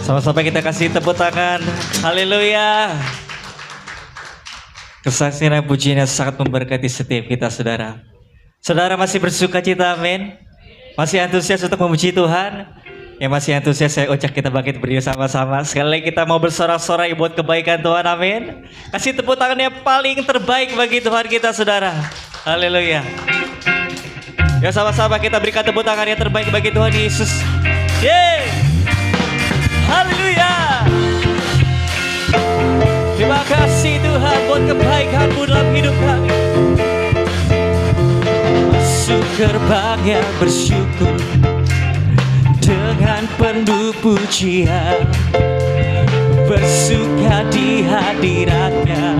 Sama-sama kita kasih tepuk tangan. Haleluya. Kesaksian dan pujian yang sangat memberkati setiap kita, saudara. Saudara masih bersuka cita, amin. Masih antusias untuk memuji Tuhan. Yang masih antusias, saya ujak kita bangkit berdiri sama-sama. Sekali lagi kita mau bersorak-sorai buat kebaikan Tuhan, amin. Kasih tepuk tangan yang paling terbaik bagi Tuhan kita, saudara. Haleluya. Ya, sama-sama kita berikan tepuk tangan yang terbaik bagi Tuhan Yesus. Yeay. Haleluya. Terima kasih Tuhan buat kebaikan-Mu dalam hidup kami. Masuk gerbang yang bersyukur dengan penuh pujian, bersuka di hadirat-Nya,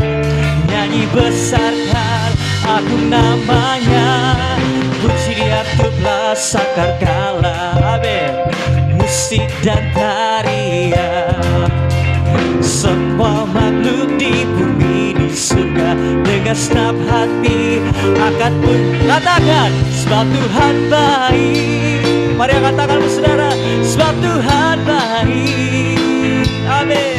nyanyi besarkan agung nama-Nya, puji Dia tutuplah sangkakala, amin. Musik dan tarian, semua makhluk di bumi di surga dengan senap hati akan pun katakan sebab Tuhan baik. Mari angkat tanganmu saudara. Sebab Tuhan baik. Amin.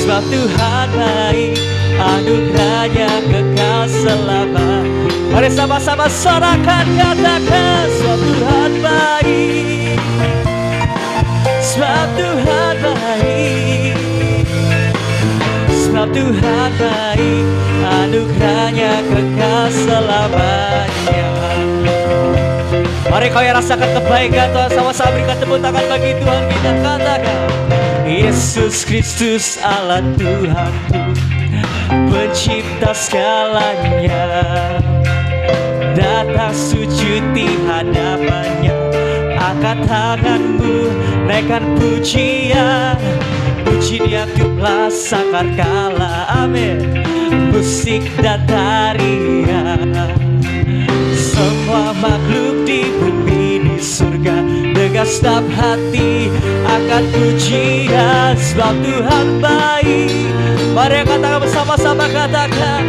Sebab Tuhan baik, anugerahnya kekal selamanya. Mari sama-sama sorakan, katakan. Sebab Tuhan baik. Sebab Tuhan baik. Sebab Tuhan baik, anugerahnya kekal selamanya. Mari kau yang rasakan kebaikan Tuhan, sama-sama berikan tepuk tangan bagi Tuhan. Kita katakan, Yesus Kristus Allah Tuhanku, pencipta segalanya, datang sujud di hadapannya, angkat tanganmu, naikkan pujian. Puji Dia tiuplah sangkakala, amin. Musik dan tarian, semua makhluk di bumi di surga dengan segenap hati akan pujian. Sebab Tuhan baik. Mari angkat tangan bersama-sama katakan,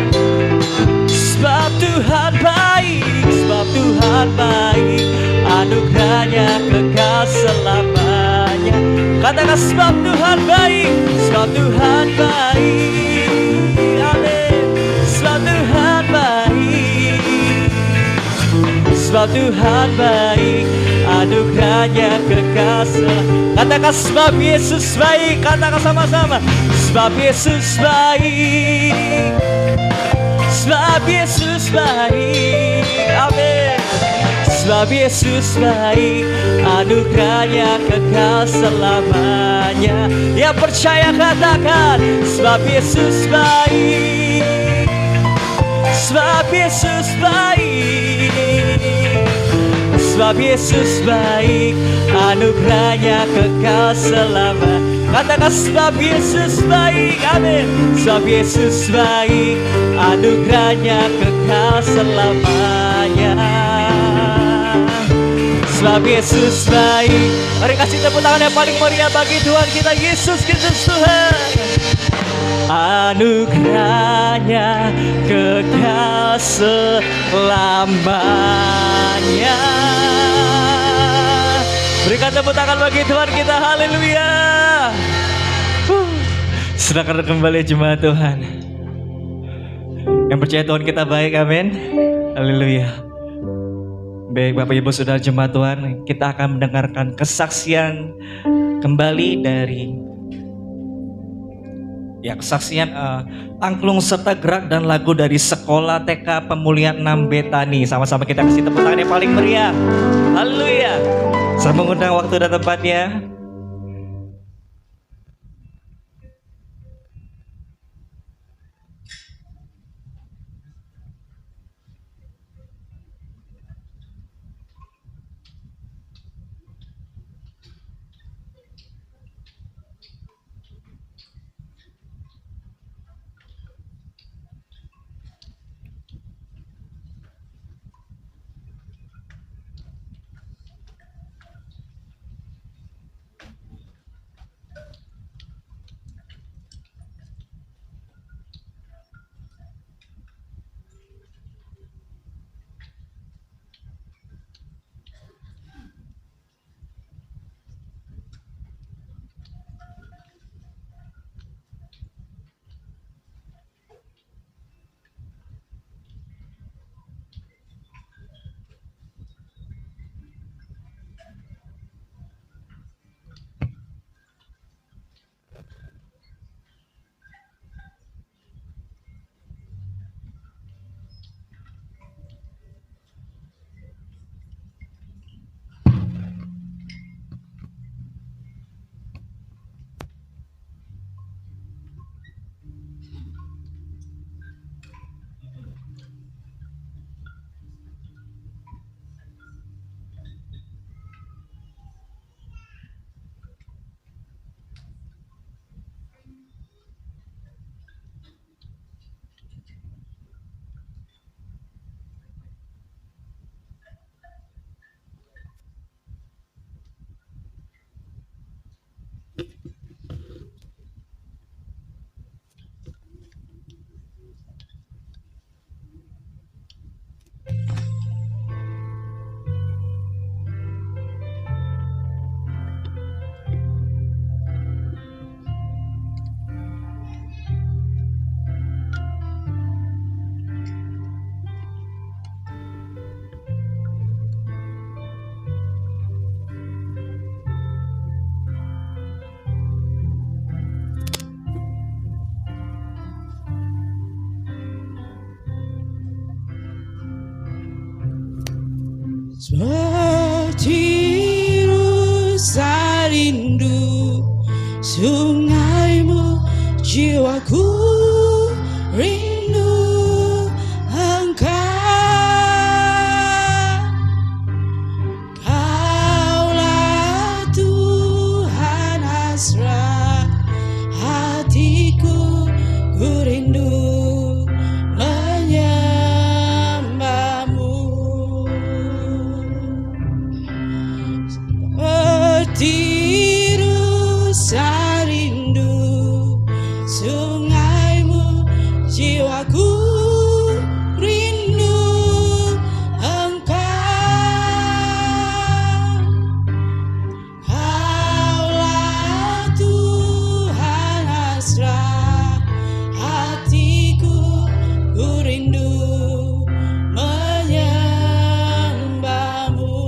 sebab Tuhan baik. Sebab Tuhan baik, anugerahnya kekal selamanya. Katakan sebab Tuhan baik. Sebab Tuhan baik. Amin. Sebab Tuhan baik. Sebab Tuhan baik, anugerahnya kekal selamanya. Katakan sebab Yesus baik. Katakan sama-sama, sebab Yesus baik. Sebab Yesus baik. Amin. Sebab Yesus baik, anugerahnya kekal selamanya. Yang percaya katakan, sebab Yesus baik. Sebab Yesus baik. Sebab Yesus baik, anugerahnya kekal selamanya. Katakan sebab Yesus baik. Amin. Sebab Yesus baik, anugerahnya kekal selamanya. Sebab Yesus baik. Mari kasih tepuk tangan yang paling meriah bagi Tuhan kita Yesus Kristus Tuhan. Anugerahnya kekal selamanya. Berikan tepuk tangan bagi Tuhan kita. Haleluya. Silakan kembali jemaat Tuhan. Yang percaya Tuhan kita baik, amin. Haleluya. Baik Bapak Ibu Saudara jemaat Tuhan, kita akan mendengarkan kesaksian kembali dari kesaksian angklung serta gerak dan lagu dari Sekolah TK Pemulihan 6 Betani. Sama-sama kita kasih tepuk tangan yang paling meriah. Haleluya. Saya mengundang waktu dan tempatnya. Seperti rusa rindu sungaimu, jiwaku rindu engkau. Kaulah Tuhan hasrat hatiku, ku rindu menyembahmu. Seperti rusa rindu sungaimu, jiwaku rindu engkau. Kaulah Tuhan hasrat hatiku, ku rindu menyembahmu.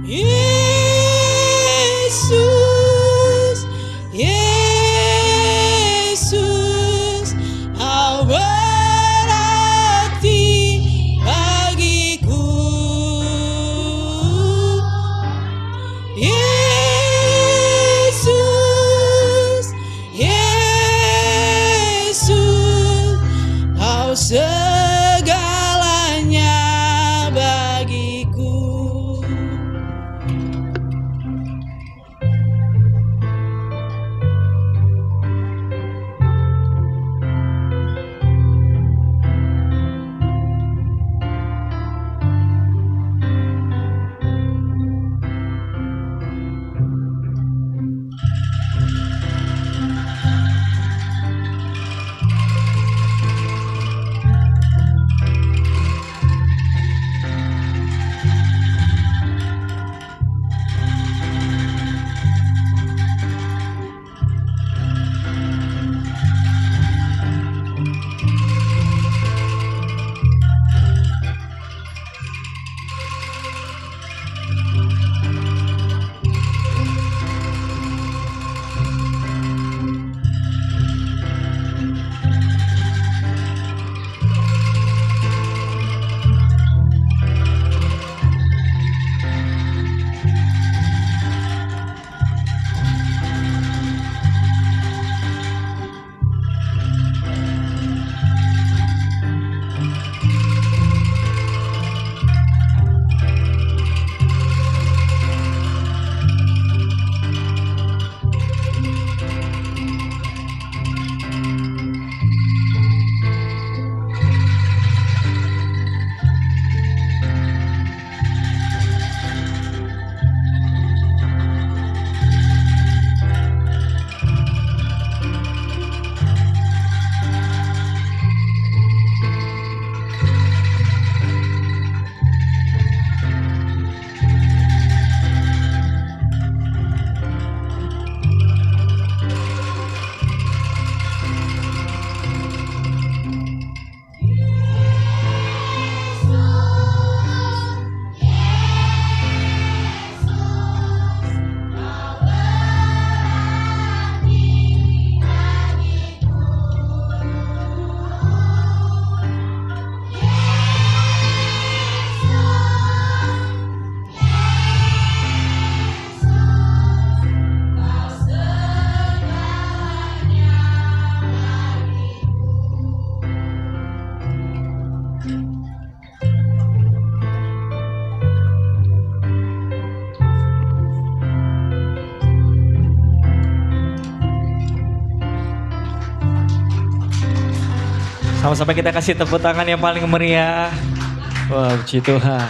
Yesus, Yesus, kau berarti bagiku. Yesus, Yesus, kau segalanya bagiku. Sama-sama kita kasih tepuk tangan yang paling meriah. Wah, puji Tuhan.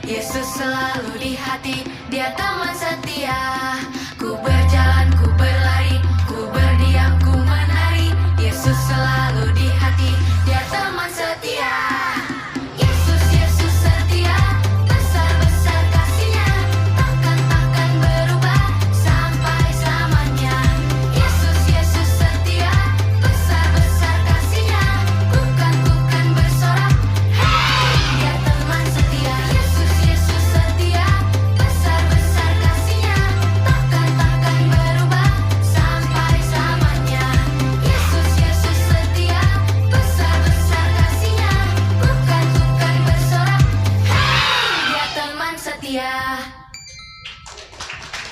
Yesus selalu di hati, Dia teman setia. Ku berjalan, ku berlari, ku berdiam, ku menari. Yesus selalu di hati, Dia teman setia. Yesus, Yesus setia, besar-besar kasih-Nya, takkan berubah sampai selamanya. Yesus, Yesus setia, besar-besar kasih-Nya, kukan bersorak, hey, Dia teman setia. Yesus, Yesus setia, besar-besar kasih-Nya, takkan berubah sampai selamanya. Yesus, Yesus setia, besar-besar kasih-Nya, kukan bersorak, hey, Dia teman setia.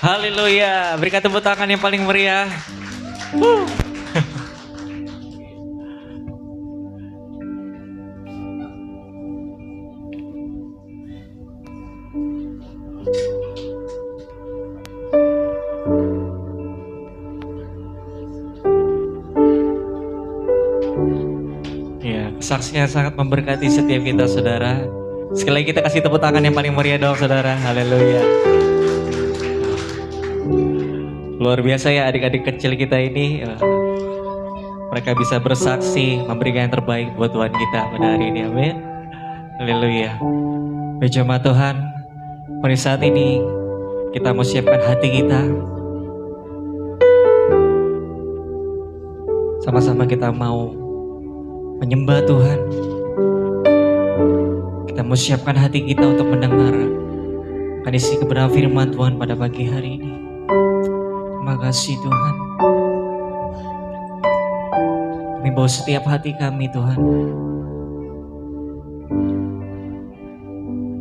Haleluya, berikan tepuk tangan yang paling meriah. Ya, kesaksian sangat memberkati setiap kita, saudara. Sekali lagi kita kasih tepuk tangan yang paling meriah dong, saudara. Haleluya. Luar biasa ya adik-adik kecil kita ini. Mereka bisa bersaksi, memberikan yang terbaik buat Tuhan kita pada hari ini. Amin. Haleluya. Jemaat Tuhan, pada saat ini kita mau siapkan hati kita. Sama-sama kita mau menyembah Tuhan. Kita mau siapkan hati kita untuk mendengar akan isi kebenaran firman Tuhan pada pagi hari ini. Terima kasih Tuhan. Kami bawa setiap hati kami Tuhan.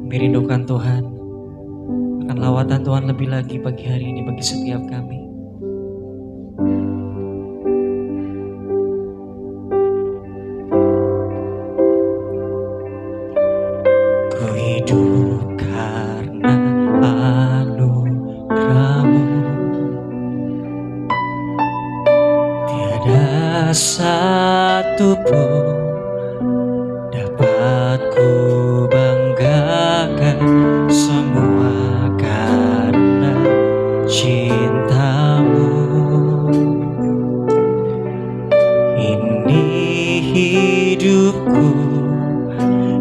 Kami rindukan Tuhan akan lawatan Tuhan lebih lagi pagi hari ini bagi setiap kami. Ku hidup karena anugerah-Mu. Tiada satu pun dapat ku banggakan, semua karena cinta-Mu. Ini hidupku,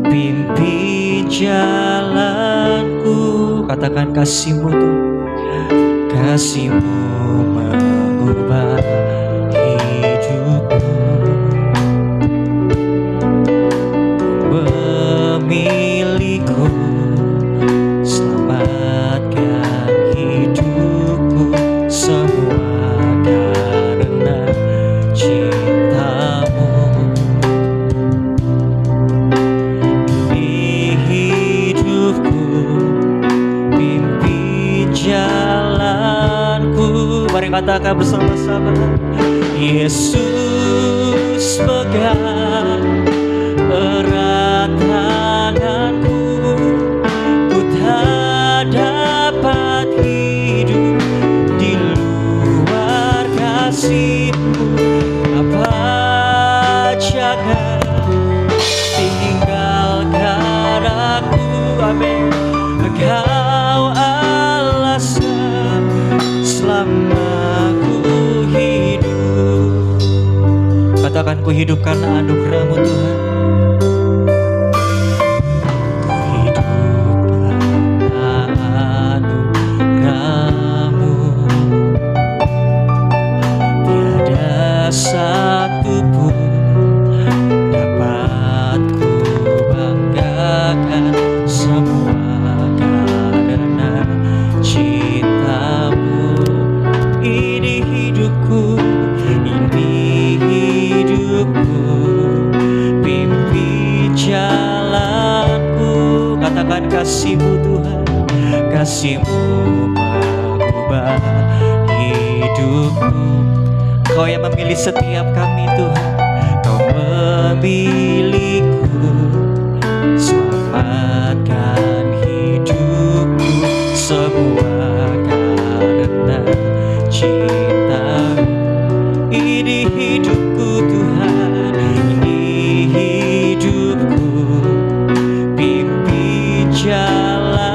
pimpin jalanku. Katakan kasih-Mu tuh, kasih-Mu mengubah hidupku, memilihku, selamatkan hidupku, semua karena cinta-Mu. Ini hidupku, pimpin jalanku. Mari katakan bersama-sama. Yesus pegang erat tanganku, ku tak dapat hidup di luar kasih-Mu. Apa jangan tinggalkan aku, amin. Engkau alasan selama ku hidup. Katakan ku hidup karena anugerah-Mu Tuhan. Ku hidup karena anugerah-Mu. Tiada satu pun dapat ku banggakan, semua karena cinta-Mu. Ini hidupku, ini hidupku, pimpin jalanku. Katakan kasih-Mu Tuhan, kasih-Mu mengubah hidupku. Kau yang memilih setiap kami Tuhan, Kau memilihku, selamatkan hidupku, semua karena cinta-Mu. Ini hidupku Tuhan, ini hidupku, pimpin jalan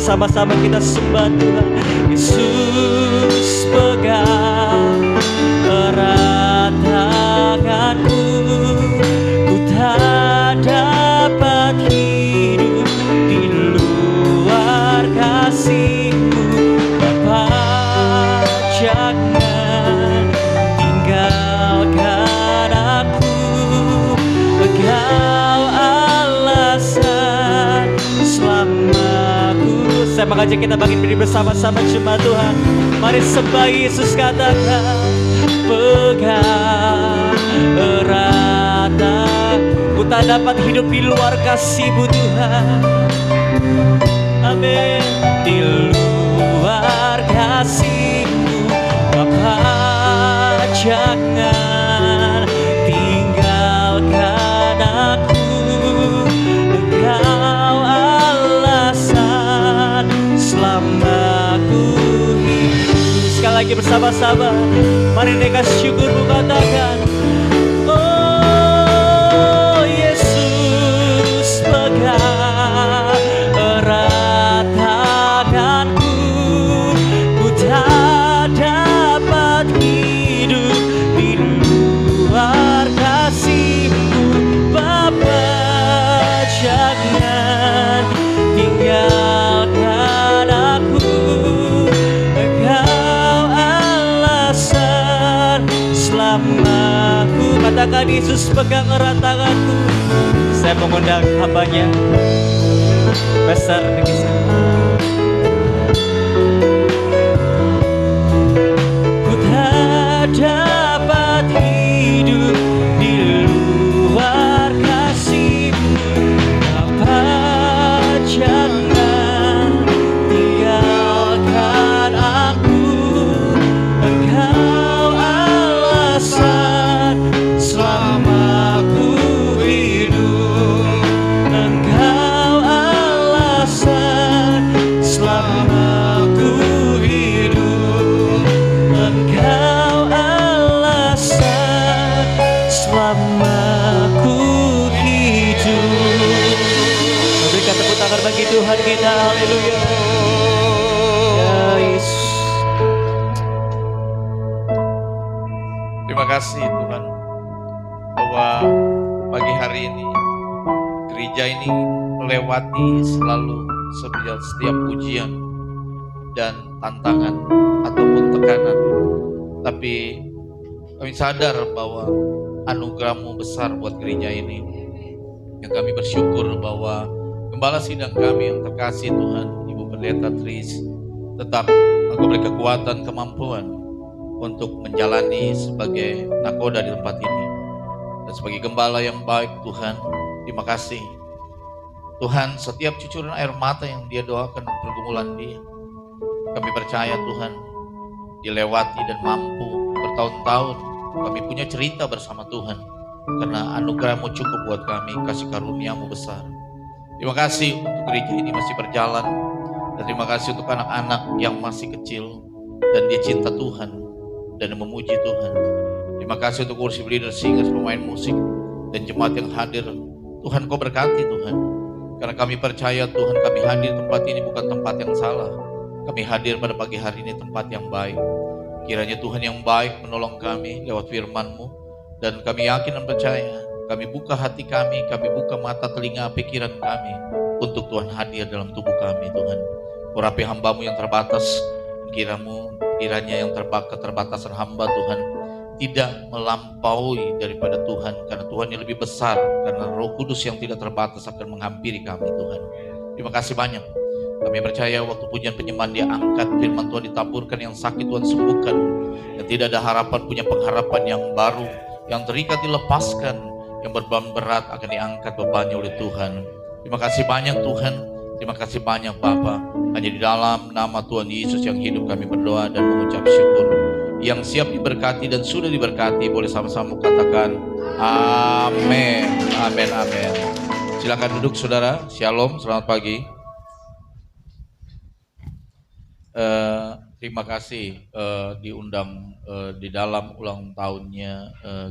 sama-sama kita sembah Tuhan. Yesus pegang erat tanganku, ku tak dapat hidup di luar kasih-Mu. Bapa, jangan tinggalkan aku, Engkau alasan selamaku. Saya mengajak kita bangkit bersama-sama jemaat Tuhan. Mari sembah Yesus, katakan pegang erat, ku tak dapat hidup di luar kasih-Mu Tuhan. Amin. Di luar kasih-Mu Bapa, jangan tinggalkan aku, Engkau alasan selamaku hidup. Sekali lagi bersama-sama, mari naikkan syukur-Mu, katakan oh Yesus pegang erat tanganku, ku tak dapat hidup di luar kasih-Mu. Bapa, jangan tinggalkan aku, Engkau alasan selamaku. Katakan Yesus pegang erat tanganku. Saya mengundang hamba-Nya besar negeri saya. Ku tak dapat hidup di luar kasih-Mu. Bapa, jangan tinggalkan aku, Engkau alasan selamaku hidup. Engkau alasan selamaku hidup. Engkau alasan selamaku hidup. Berikan tepuk tangan bagi Tuhan kita. Haleluya. Ya Yesus. Terima kasih Tuhan bahwa pagi hari ini gereja ini melewati selalu setiap ujian dan tantangan ataupun tekanan. Tapi kami sadar bahwa anugerah-Mu besar buat gereja ini. Yang kami bersyukur bahwa Gembala Sidang kami yang terkasih Tuhan, Ibu Pendeta Tris, tetap Engkau beri kekuatan, kemampuan untuk menjalani sebagai nakoda di tempat ini. Dan sebagai gembala yang baik Tuhan, terima kasih. Tuhan, setiap cucuran air mata yang dia doakan pergumulan dia, kami percaya Tuhan, dilewati dan mampu bertahun-tahun. Kami punya cerita bersama Tuhan, karena anugerah-Mu cukup buat kami, kasih karunia-Mu besar. Terima kasih untuk gereja ini masih berjalan, dan terima kasih untuk anak-anak yang masih kecil, dan dia cinta Tuhan, dan memuji Tuhan. Terima kasih untuk worship leader, singers, pemain musik, dan jemaat yang hadir. Tuhan, Kau berkati Tuhan, karena kami percaya Tuhan, kami hadir tempat ini bukan tempat yang salah. Kami hadir pada pagi hari ini tempat yang baik. Kiranya Tuhan yang baik menolong kami lewat firman-Mu, dan kami yakin dan percaya, kami buka hati kami buka mata, telinga, pikiran kami untuk Tuhan hadir dalam tubuh kami. Tuhan, urapi hamba-Mu yang terbatas, kiranya yang keterbatasan hamba Tuhan tidak melampaui daripada Tuhan, karena Tuhan yang lebih besar, karena Roh Kudus yang tidak terbatas akan menghampiri kami Tuhan. Terima kasih banyak. Kami percaya waktu pujian penyembahan dia angkat, firman Tuhan ditaburkan, yang sakit Tuhan sembuhkan, yang tidak ada harapan punya pengharapan yang baru, yang terikat dilepaskan, yang beban berat akan diangkat bebannya oleh Tuhan. Terima kasih banyak Tuhan, terima kasih banyak Bapa. Hanya di dalam nama Tuhan Yesus yang hidup kami berdoa dan mengucap syukur. Yang siap diberkati dan sudah diberkati, boleh sama-sama katakan amin, amin, amin. Silakan duduk saudara. Shalom, selamat pagi. Terima kasih diundang di dalam ulang tahunnya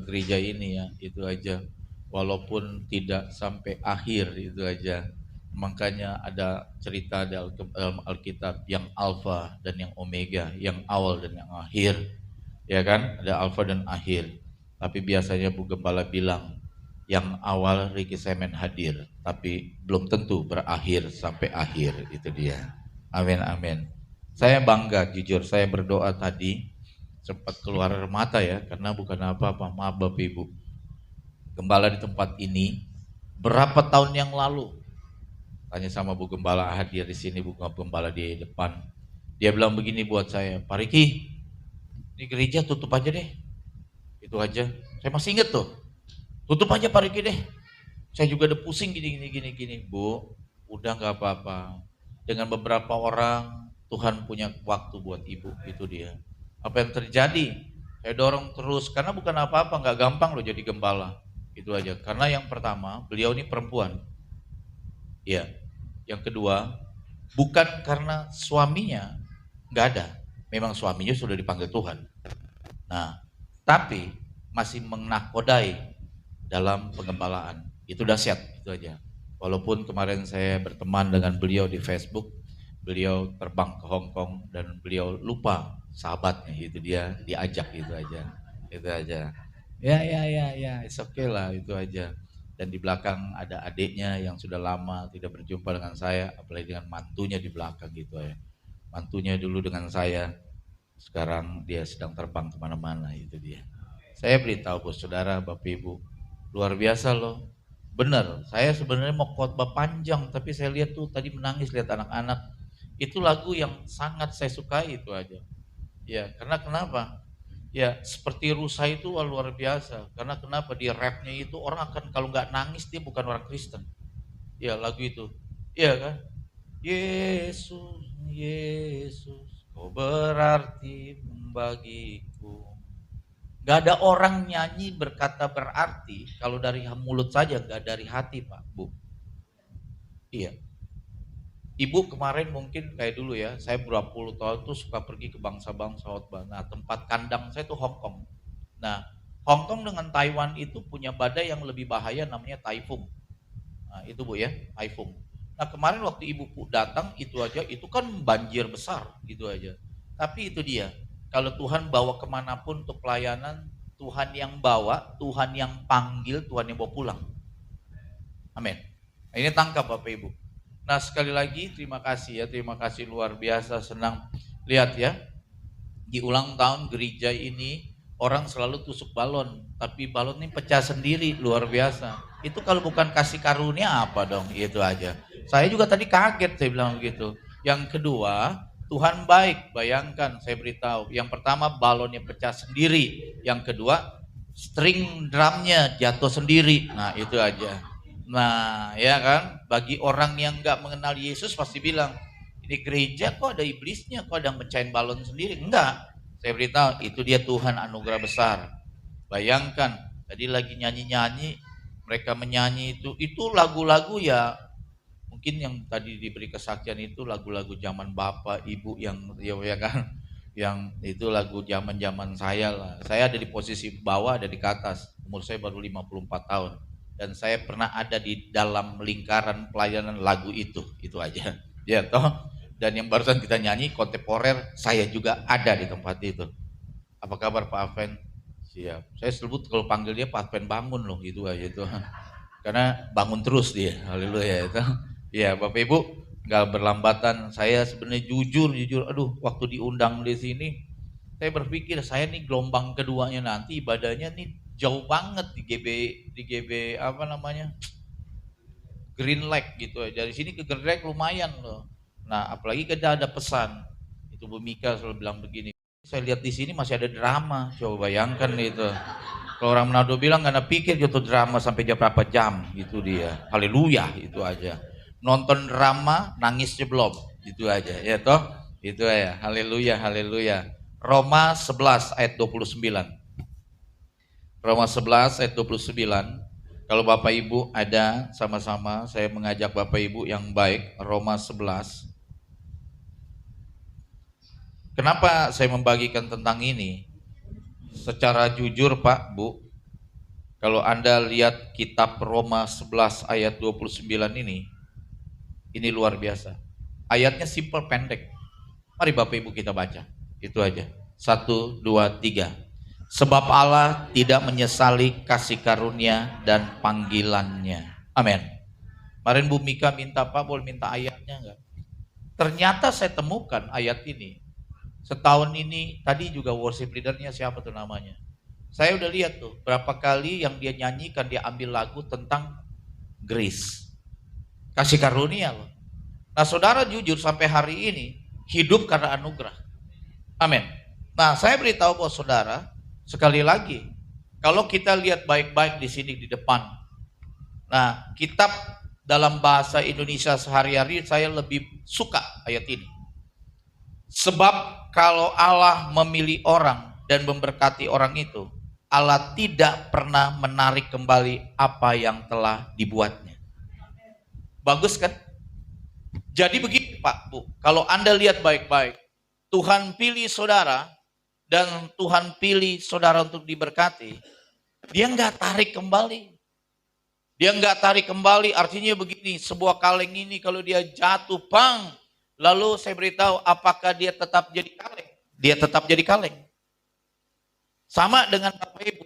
gereja ini ya, itu aja. Walaupun tidak sampai akhir, itu aja. Makanya ada cerita dalam Alkitab yang Alfa dan yang Omega, yang awal dan yang akhir. Ya kan? Ada Alfa dan akhir. Tapi biasanya Bu Gembala bilang, yang awal Ricky Semen hadir, tapi belum tentu berakhir sampai akhir. Itu dia. Amin, amin. Saya bangga, jujur. Saya berdoa tadi, sempat keluar air mata ya, karena bukan apa-apa. Maaf Bapak Ibu. Gembala di tempat ini, berapa tahun yang lalu, tanya sama Bu Gembala hadir di sini, Bu Gembala di depan. Dia bilang begini buat saya, Pak Riki, ini gereja tutup aja deh. Itu aja. Saya masih inget tuh. Tutup aja Pak Riki deh. Saya juga udah pusing gini. Bu, udah nggak apa-apa. Dengan beberapa orang, Tuhan punya waktu buat ibu. Itu dia. Apa yang terjadi? Saya dorong terus. Karena bukan apa-apa, nggak gampang loh jadi gembala. Itu aja. Karena yang pertama, beliau ini perempuan. Ya, yang kedua, bukan karena suaminya nggak ada, memang suaminya sudah dipanggil Tuhan. Nah, tapi masih menakodai dalam pengembalaan. Itu dahsyat, itu aja. Walaupun kemarin saya berteman dengan beliau di Facebook, beliau terbang ke Hong Kong dan beliau lupa sahabatnya, itu dia diajak, itu aja. Itu aja. Ya, it's okay lah, itu aja. Dan di belakang ada adiknya yang sudah lama tidak berjumpa dengan saya, apalagi dengan mantunya di belakang gitu ya. Mantunya dulu dengan saya, sekarang dia sedang terbang kemana-mana, itu dia. Saya beritahu bos saudara, Bapak Ibu, luar biasa loh. Benar, saya sebenarnya mau khotbah panjang, tapi saya lihat tuh tadi menangis lihat anak-anak. Itu lagu yang sangat saya sukai, itu aja. Ya, karena kenapa? Ya seperti Rusa itu luar biasa. Karena kenapa? Di rapnya itu orang akan kalau nggak nangis dia bukan orang Kristen. Ya lagu itu. Iya kan? Yesus, Yesus, kau berarti bagiku. Gak ada orang nyanyi berkata berarti kalau dari mulut saja, gak dari hati Pak, Bu. Iya. Ibu kemarin mungkin kayak dulu ya, saya berapa puluh tahun tuh suka pergi ke bangsa-bangsa khotbah. Nah tempat kandang saya tuh Hong Kong. Nah Hong Kong dengan Taiwan itu punya badai yang lebih bahaya namanya Taifung. Nah itu Bu ya, Taifung. Nah kemarin waktu ibu datang itu aja, itu kan banjir besar gitu aja. Tapi itu dia, kalau Tuhan bawa kemanapun untuk pelayanan, Tuhan yang bawa, Tuhan yang panggil, Tuhan yang bawa pulang. Amin. Nah, ini tangkap Bapak Ibu. Nah sekali lagi terima kasih ya, terima kasih luar biasa, senang lihat ya. Di ulang tahun gereja ini orang selalu tusuk balon, tapi balon ini pecah sendiri, luar biasa. Itu kalau bukan kasih karunia apa dong, itu aja. Saya juga tadi kaget saya bilang begitu. Yang kedua, Tuhan baik, bayangkan saya beritahu. Yang pertama balonnya pecah sendiri, yang kedua string drumnya jatuh sendiri. Nah itu aja. Nah ya kan, bagi orang yang gak mengenal Yesus pasti bilang, ini gereja kok ada iblisnya, kok ada yang mecahin balon sendiri. Enggak, saya beritahu itu dia Tuhan anugerah besar. Bayangkan, tadi lagi nyanyi-nyanyi, mereka menyanyi itu lagu-lagu ya, mungkin yang tadi diberi kesaksian itu lagu-lagu zaman bapak, ibu yang ya kan, yang itu lagu zaman-zaman saya lah. Saya ada di posisi bawah, ada di atas, umur saya baru 54 tahun. Dan saya pernah ada di dalam lingkaran pelayanan lagu itu aja. Ya toh. Dan yang barusan kita nyanyi kontemporer, saya juga ada di tempat itu. Apa kabar Pak Aven? Siap. Saya sebut kalau panggil dia Pak Aven bangun loh, itu aja itu. Karena bangun terus dia. Haleluya itu. Ya Bapak Ibu, nggak berlambatan. Saya sebenarnya jujur, aduh waktu diundang di sini, saya berpikir saya nih gelombang keduanya nanti ibadahnya nih jauh banget di GB apa namanya, Green Lake gitu. Dari sini ke Green Lake lumayan loh. Nah apalagi kita ada pesan itu Bu Mika selalu bilang begini, saya lihat di sini masih ada drama, coba bayangkan itu. Kalau orang Manado bilang karena pikir gitu drama sampai jam berapa jam gitu dia. Haleluya, itu aja. Nonton drama nangisnya belum, itu aja ya toh. Itu ya, haleluya, haleluya. Roma 11 ayat 29. Roma 11 ayat 29. Kalau Bapak Ibu ada sama-sama, saya mengajak Bapak Ibu yang baik, Roma 11. Kenapa saya membagikan tentang ini? Secara jujur Pak, Bu, kalau Anda lihat kitab Roma 11 ayat 29 ini, Ini luar biasa. Ayatnya simple, pendek. Mari Bapak Ibu kita baca. Itu aja. 1, 2, 3. Sebab Allah tidak menyesali kasih karunia dan panggilannya. Amin. Kemarin Bu Mika minta, Pak boleh minta ayatnya enggak? Ternyata saya temukan ayat ini. Setahun ini, tadi juga worship leadernya siapa tuh namanya. Saya udah lihat tuh, berapa kali yang dia nyanyikan, dia ambil lagu tentang grace. Kasih karunia loh. Nah saudara jujur sampai hari ini, hidup karena anugerah. Amin. Nah saya beritahu buat saudara, sekali lagi, kalau kita lihat baik-baik di sini di depan. Nah kitab dalam bahasa Indonesia sehari-hari saya lebih suka ayat ini. Sebab kalau Allah memilih orang dan memberkati orang itu, Allah tidak pernah menarik kembali apa yang telah dibuatnya. Bagus kan? Jadi begini Pak, Bu, kalau Anda lihat baik-baik, Tuhan pilih saudara dan Tuhan pilih saudara untuk diberkati, dia nggak tarik kembali. Dia nggak tarik kembali, artinya begini, sebuah kaleng ini kalau dia jatuh, bang, lalu saya beritahu apakah dia tetap jadi kaleng? Dia tetap jadi kaleng. Sama dengan Bapak Ibu.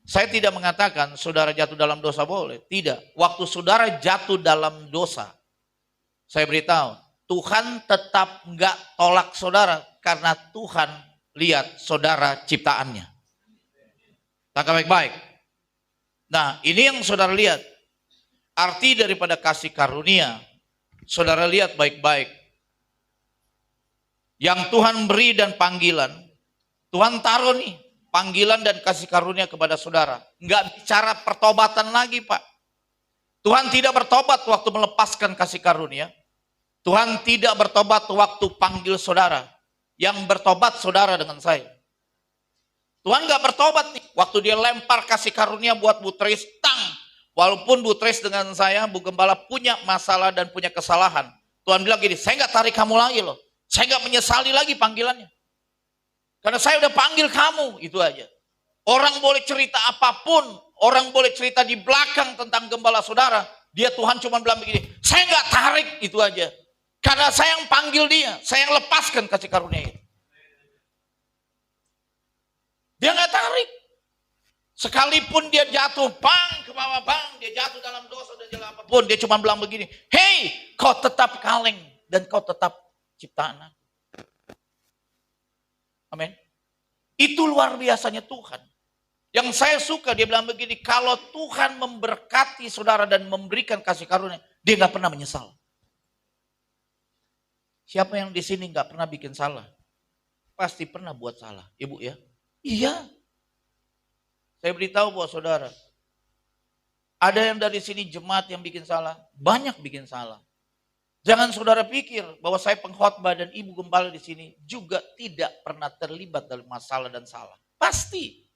Saya tidak mengatakan saudara jatuh dalam dosa boleh. Tidak. Waktu saudara jatuh dalam dosa, saya beritahu, Tuhan tetap nggak tolak saudara karena Tuhan lihat saudara ciptaannya. Tangkap baik-baik. Nah, ini yang saudara lihat. Arti daripada kasih karunia, saudara lihat baik-baik. Yang Tuhan beri dan panggilan, Tuhan taruh nih panggilan dan kasih karunia kepada saudara. Enggak bicara pertobatan lagi Pak. Tuhan tidak bertobat waktu melepaskan kasih karunia. Tuhan tidak bertobat waktu panggil saudara. Yang bertobat saudara dengan saya. Tuhan gak bertobat nih. Waktu dia lempar kasih karunia buat Bu Tris, tang. Walaupun Bu Tris dengan saya, Bu Gembala punya masalah dan punya kesalahan. Tuhan bilang gini, saya gak tarik kamu lagi loh. Saya gak menyesali lagi panggilannya. Karena saya udah panggil kamu, itu aja. Orang boleh cerita apapun, orang boleh cerita di belakang tentang gembala saudara. Dia Tuhan cuma bilang begini, saya gak tarik, itu aja. Karena saya yang panggil dia, saya yang lepaskan kasih karunia itu. Dia gak tarik. Sekalipun dia jatuh, bang, ke bawah bang, dia jatuh dalam dosa dan jalan apapun, dia cuma bilang begini, hey, kau tetap kaleng dan kau tetap ciptaan aku. Amin. Itu luar biasanya Tuhan. Yang saya suka dia bilang begini, kalau Tuhan memberkati saudara dan memberikan kasih karunia, dia nggak pernah menyesal. Siapa yang di sini nggak pernah bikin salah? Pasti pernah buat salah, Ibu ya? Iya. Saya beritahu buat saudara, ada yang dari sini jemaat yang bikin salah, banyak bikin salah. Jangan saudara pikir bahwa saya pengkhotbah dan ibu gembala di sini juga tidak pernah terlibat dalam masalah dan salah. Pasti.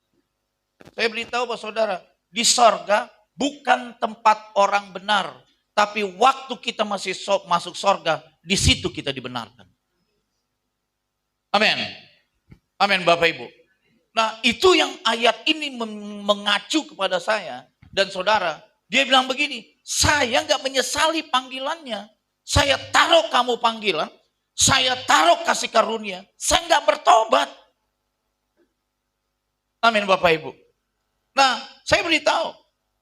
Saya beritahu bahwa saudara, di sorga bukan tempat orang benar. Tapi waktu kita masih masuk sorga, di situ kita dibenarkan. Amin. Amin Bapak Ibu. Nah itu yang ayat ini mengacu kepada saya dan saudara. Dia bilang begini, saya gak menyesali panggilannya. Saya taruh kamu panggilan, saya taruh kasih karunia, saya nggak bertobat. Amin Bapak Ibu. Nah, saya beritahu,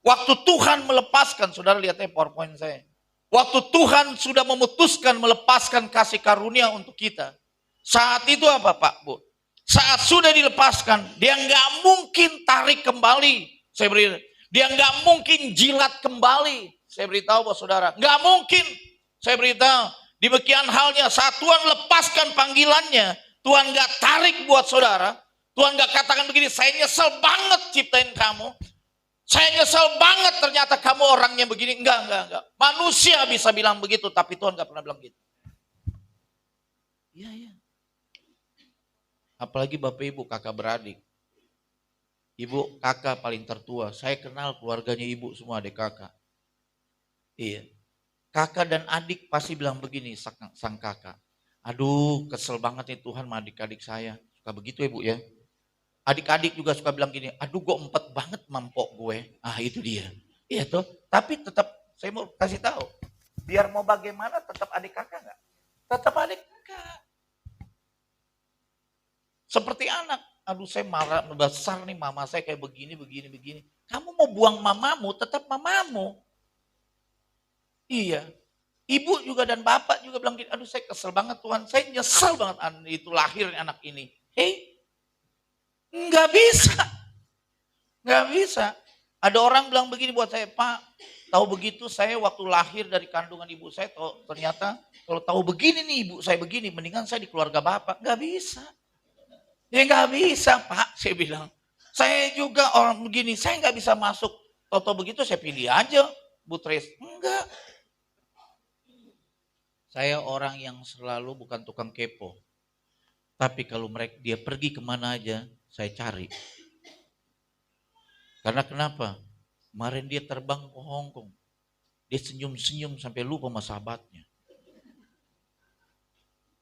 waktu Tuhan melepaskan, saudara lihat PowerPoint saya. Waktu Tuhan sudah memutuskan melepaskan kasih karunia untuk kita. Saat itu apa Pak, Bu? Saat sudah dilepaskan, dia nggak mungkin tarik kembali. Saya beritahu, dia nggak mungkin jilat kembali. Saya beritahu buat saudara, nggak mungkin. Saya beritahu, demikian halnya saat Tuhan lepaskan panggilannya, Tuhan gak tarik buat saudara, Tuhan gak katakan begini, saya nyesel banget ciptain kamu, saya nyesel banget ternyata kamu orangnya begini, enggak. Manusia bisa bilang begitu, tapi Tuhan gak pernah bilang gitu. Iya. Apalagi Bapak Ibu, kakak beradik. Ibu, kakak paling tertua, saya kenal keluarganya ibu semua adik kakak. Iya. Kakak dan adik pasti bilang begini, sang kakak. Aduh kesel banget nih Tuhan sama adik-adik saya. Suka begitu ya Bu ya. Adik-adik juga suka bilang gini, aduh gue empet banget mampok gue. Ah itu dia. Iya tuh, tapi tetap saya mau kasih tahu. Biar mau bagaimana tetap adik kakak nggak? Tetap adik kakak. Seperti anak. Aduh saya marah besar nih mama saya kayak begini. Kamu mau buang mamamu, tetap mamamu. Iya. Ibu juga dan bapak juga bilang gini, aduh saya kesel banget Tuhan, saya nyesel banget itu lahir anak ini. Hei, nggak bisa. Nggak bisa. Ada orang bilang begini buat saya, Pak, tahu begitu saya waktu lahir dari kandungan ibu saya, ternyata kalau tahu begini nih ibu saya begini, mendingan saya di keluarga bapak. Nggak bisa. Ya nggak bisa Pak, saya bilang. Saya juga orang begini, saya nggak bisa masuk. Toto begitu saya pilih aja, Bu Tres. Enggak. Saya orang yang selalu bukan tukang kepo. Tapi kalau dia pergi kemana aja, saya cari. Karena kenapa? Kemarin dia terbang ke Hong Kong. Dia senyum-senyum sampai lupa sama sahabatnya.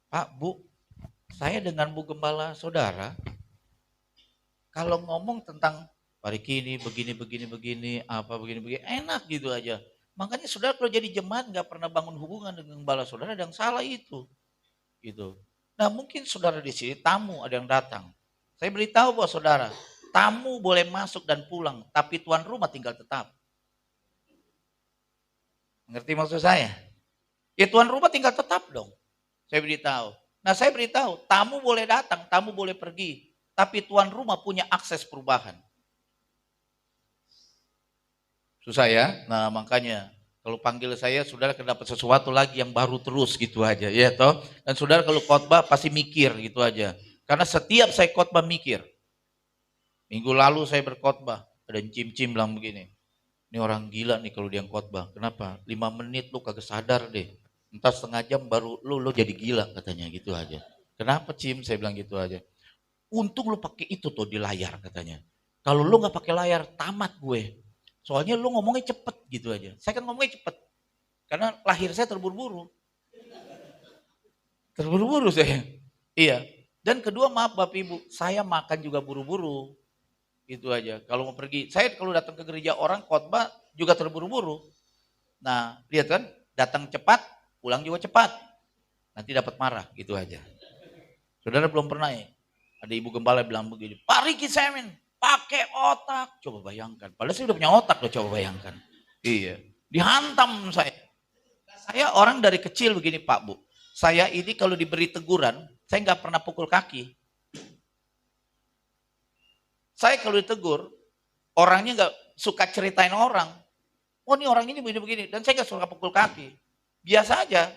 Pak, Bu, saya dengan Bu Gembala Saudara, kalau ngomong tentang hari ini begini, enak gitu aja. Makanya saudara kalau jadi jemaat nggak pernah bangun hubungan dengan Gembala Saudara, ada yang salah itu. Gitu. Nah mungkin saudara di sini tamu ada yang datang. Saya beritahu buat saudara, tamu boleh masuk dan pulang, tapi tuan rumah tinggal tetap. Ngerti maksud saya? Ya tuan rumah tinggal tetap dong. Saya beritahu. Nah saya beritahu, tamu boleh datang, tamu boleh pergi, tapi tuan rumah punya akses perubahan. Susah ya? Nah makanya kalau panggil saya, saudara akan dapat sesuatu lagi yang baru terus gitu aja. Ya toh? Dan saudara kalau khotbah pasti mikir gitu aja. Karena setiap saya khotbah mikir. Minggu lalu saya berkhotbah, ada cim-cim bilang begini. Ini orang gila nih kalau dia khotbah. Kenapa? 5 menit lu kagak sadar deh. Entar setengah jam baru lu jadi gila katanya gitu aja. Kenapa Cim? Saya bilang gitu aja. Untung lu pakai itu tuh di layar katanya. Kalau lu nggak pakai layar tamat gue. Soalnya lu ngomongnya cepet gitu aja. Saya kan ngomongnya cepet. Karena lahir saya terburu-buru. Terburu-buru saya. Iya. Dan kedua maaf Bapak Ibu, saya makan juga buru-buru. Gitu aja. Kalau mau pergi, saya kalau datang ke gereja orang khotbah juga terburu-buru. Nah, lihat kan, datang cepat, pulang juga cepat. Nanti dapat marah, gitu aja. Saudara belum pernah ya? Ada ibu gembala bilang begini, Pak Riki Semin, pakai otak. Coba bayangkan. Padahal saya udah punya otak loh, coba bayangkan. Iya. Dihantam saya. Saya orang dari kecil begini Pak Bu. Saya ini kalau diberi teguran, saya nggak pernah pukul kaki. Saya kalau ditegur, orangnya nggak suka ceritain orang. Oh ini orang ini begini-begini. Dan saya nggak suka pukul kaki. Biasa aja.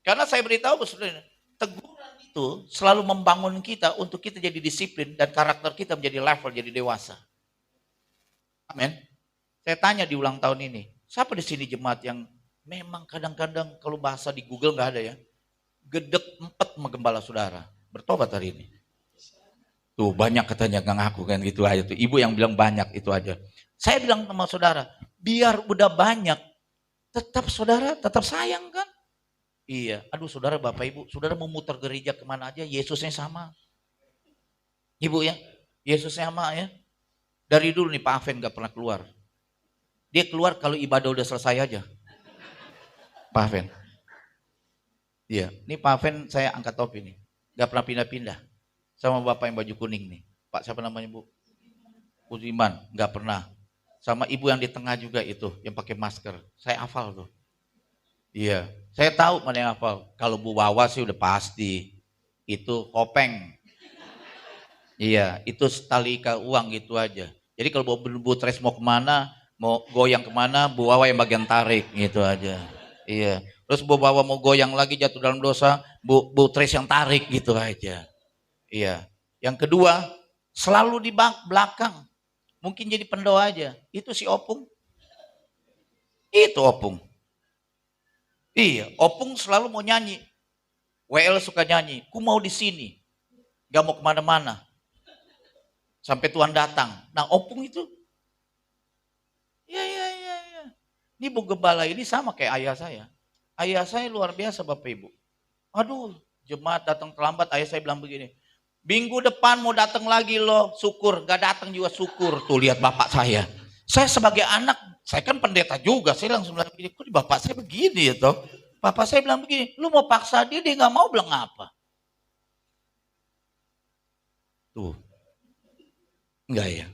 Karena saya beritahu saudara, teguran itu selalu membangun kita untuk kita jadi disiplin dan karakter kita menjadi level, jadi dewasa. Amin. Saya tanya di ulang tahun ini, siapa di sini jemaat yang memang kadang-kadang kalau bahasa di Google nggak ada ya, gedek empet sama gembala saudara, bertobat hari ini. Tuh banyak katanya nggak ngaku kan gitu aja tuh. Ibu yang bilang banyak itu aja. Saya bilang sama saudara, biar udah banyak, tetap saudara tetap sayang kan? Iya, aduh saudara Bapak Ibu, saudara mau muter gereja kemana aja, Yesusnya sama. Ibu ya, Yesusnya sama ya. Dari dulu nih Pak Aven gak pernah keluar. Dia keluar kalau ibadah udah selesai aja. Pak Aven. Iya, ini Pak Aven saya angkat topi nih. Gak pernah pindah-pindah. Sama Bapak yang baju kuning nih. Pak siapa namanya Bu? Budiman, gak pernah. Sama ibu yang di tengah juga itu, yang pakai masker. Saya hafal tuh. Iya, saya tahu mana yang hafal. Kalau Bu Wawa sih udah pasti. Itu kopeng. Iya, itu tali uang gitu aja. Jadi kalau Bu Tres mau kemana, mau goyang kemana, Bu Wawa yang bagian tarik gitu aja. Iya, terus Bu Wawa mau goyang lagi jatuh dalam dosa, Bu Tres yang tarik gitu aja. Iya, yang kedua selalu di belakang. Mungkin jadi pendoa aja. Itu si Opung. Itu Opung. Iya, Opung selalu mau nyanyi. WL suka nyanyi, ku mau di sini, gak mau kemana-mana. Sampai Tuhan datang. Nah Opung itu, ya. Ini Bu Gembala ini sama kayak ayah saya. Ayah saya luar biasa Bapak Ibu. Aduh, jemaat datang terlambat, ayah saya bilang begini, minggu depan mau datang lagi loh, syukur. Gak datang juga syukur. Tuh lihat bapak saya. Saya sebagai anak Saya kan pendeta juga, saya langsung bilang begini, kok bapak saya begini ya toh? Bapak saya bilang begini, lu mau paksa dia nggak mau, bilang apa? Tuh, enggak ya.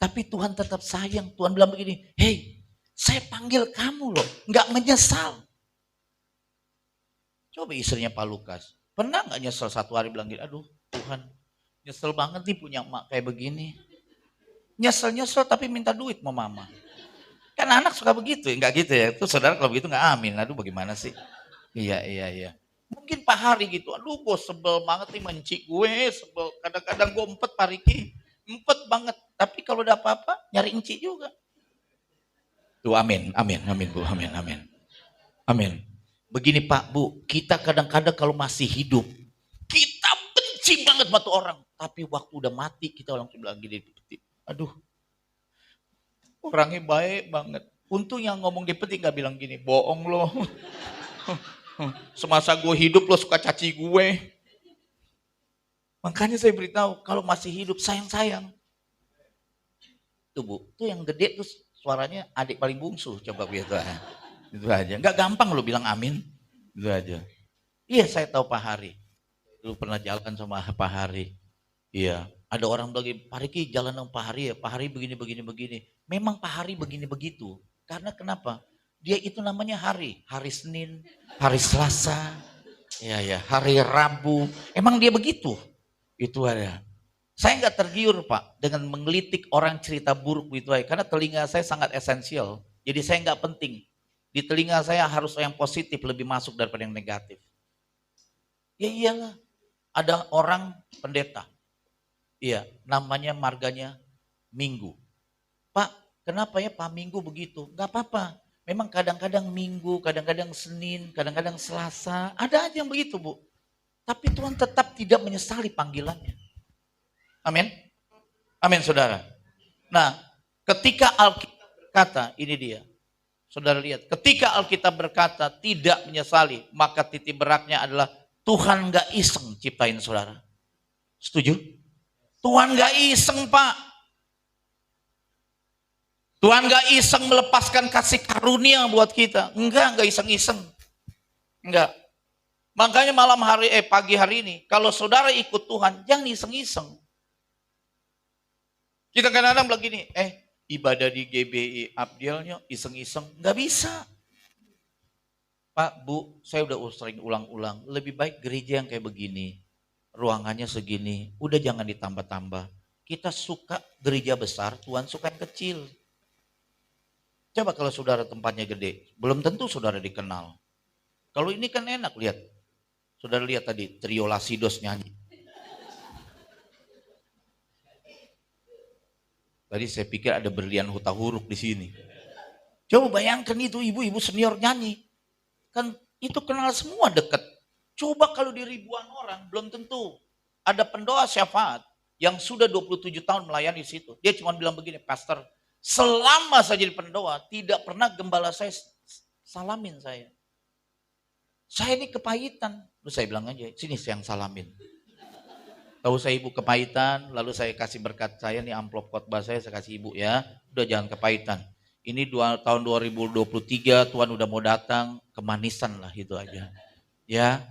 Tapi Tuhan tetap sayang, Tuhan bilang begini, hei, saya panggil kamu loh, nggak menyesal. Coba istrinya Pak Lukas, pernah nggak nyesel satu hari bilang gini, aduh Tuhan, nyesel banget nih punya emak kayak begini. Nyesel tapi minta duit mau mama. Kan anak suka begitu ya, enggak gitu ya. Itu saudara kalau begitu enggak amin. Aduh bagaimana sih? Iya. Mungkin Pak Hari gitu, aduh gue sebel banget nih mencik gue, sebel. Kadang-kadang gue empet Pak Riki, empet banget. Tapi kalau udah apa-apa, nyari encik juga. Tuh amin Bu, amin. Begini Pak, Bu, kita kadang-kadang kalau masih hidup, kita benci banget sama tuh orang. Tapi waktu udah mati, kita langsung bilang gini, aduh, orangnya baik banget. Untung yang ngomong di peti gak bilang gini, bohong loh. Semasa gue hidup lo suka caci gue. Makanya saya beritahu, kalau masih hidup sayang-sayang. Tuh Bu, tuh yang gede tuh suaranya adik paling bungsu. Coba gitu aja. Itu aja. Gak gampang lo bilang amin. Itu aja. Iya saya tahu Pak Hari. Lu pernah jalan sama Pak Hari. Iya. Ada orang bilang, Pak Riki jalan sama Pak Hari ya, Pak Hari begini. Memang Pak Hari begini begitu. Karena kenapa? Dia itu namanya hari. Hari Senin, hari Selasa, ya, hari Rabu. Emang dia begitu. Itu ada. Saya nggak tergiur Pak dengan menggelitik orang cerita buruk gitu aja. Karena telinga saya sangat esensial. Jadi saya nggak penting. Di telinga saya harus yang positif lebih masuk daripada yang negatif. Ya iyalah. Ada orang pendeta. Iya, namanya marganya Minggu. Pak, kenapa ya Pak Minggu begitu? Gak apa-apa. Memang kadang-kadang Minggu, kadang-kadang Senin, kadang-kadang Selasa. Ada aja yang begitu Bu. Tapi Tuhan tetap tidak menyesali panggilannya. Amin. Amin saudara. Nah, ketika Alkitab berkata, ini dia. Saudara lihat, ketika Alkitab berkata tidak menyesali, maka titik beratnya adalah Tuhan gak iseng ciptain saudara. Setuju? Tuhan gak iseng Pak. Tuhan gak iseng melepaskan kasih karunia buat kita. Enggak iseng-iseng. Enggak. Makanya pagi hari ini, kalau saudara ikut Tuhan, jangan iseng-iseng. Kita kadang-kadang bilang gini, ibadah di GBI Abdielnya iseng-iseng. Enggak bisa. Pak, Bu, saya udah sering ulang-ulang. Lebih baik gereja yang kayak begini. Ruangannya segini, udah jangan ditambah-tambah. Kita suka gereja besar, Tuhan suka yang kecil. Coba kalau saudara tempatnya gede, belum tentu saudara dikenal. Kalau ini kan enak, lihat. Saudara lihat tadi, trio Lasidos nyanyi. Tadi saya pikir ada berlian huta huruf di sini. Coba bayangkan itu ibu-ibu senior nyanyi. Kan itu kenal semua dekat. Coba kalau di ribuan orang, belum tentu. Ada pendoa syafaat yang sudah 27 tahun melayani di situ. Dia cuma bilang begini, Pastor, selama saya jadi pendoa, tidak pernah gembala saya salamin saya. Saya ini kepahitan. Lalu saya bilang aja, sini saya yang salamin. Tahu saya ibu kepahitan, lalu saya kasih berkat saya, nih amplop khotbah saya kasih ibu ya. Udah jangan kepahitan. Ini tahun 2023 Tuhan udah mau datang, kemanisan lah itu aja. Ya.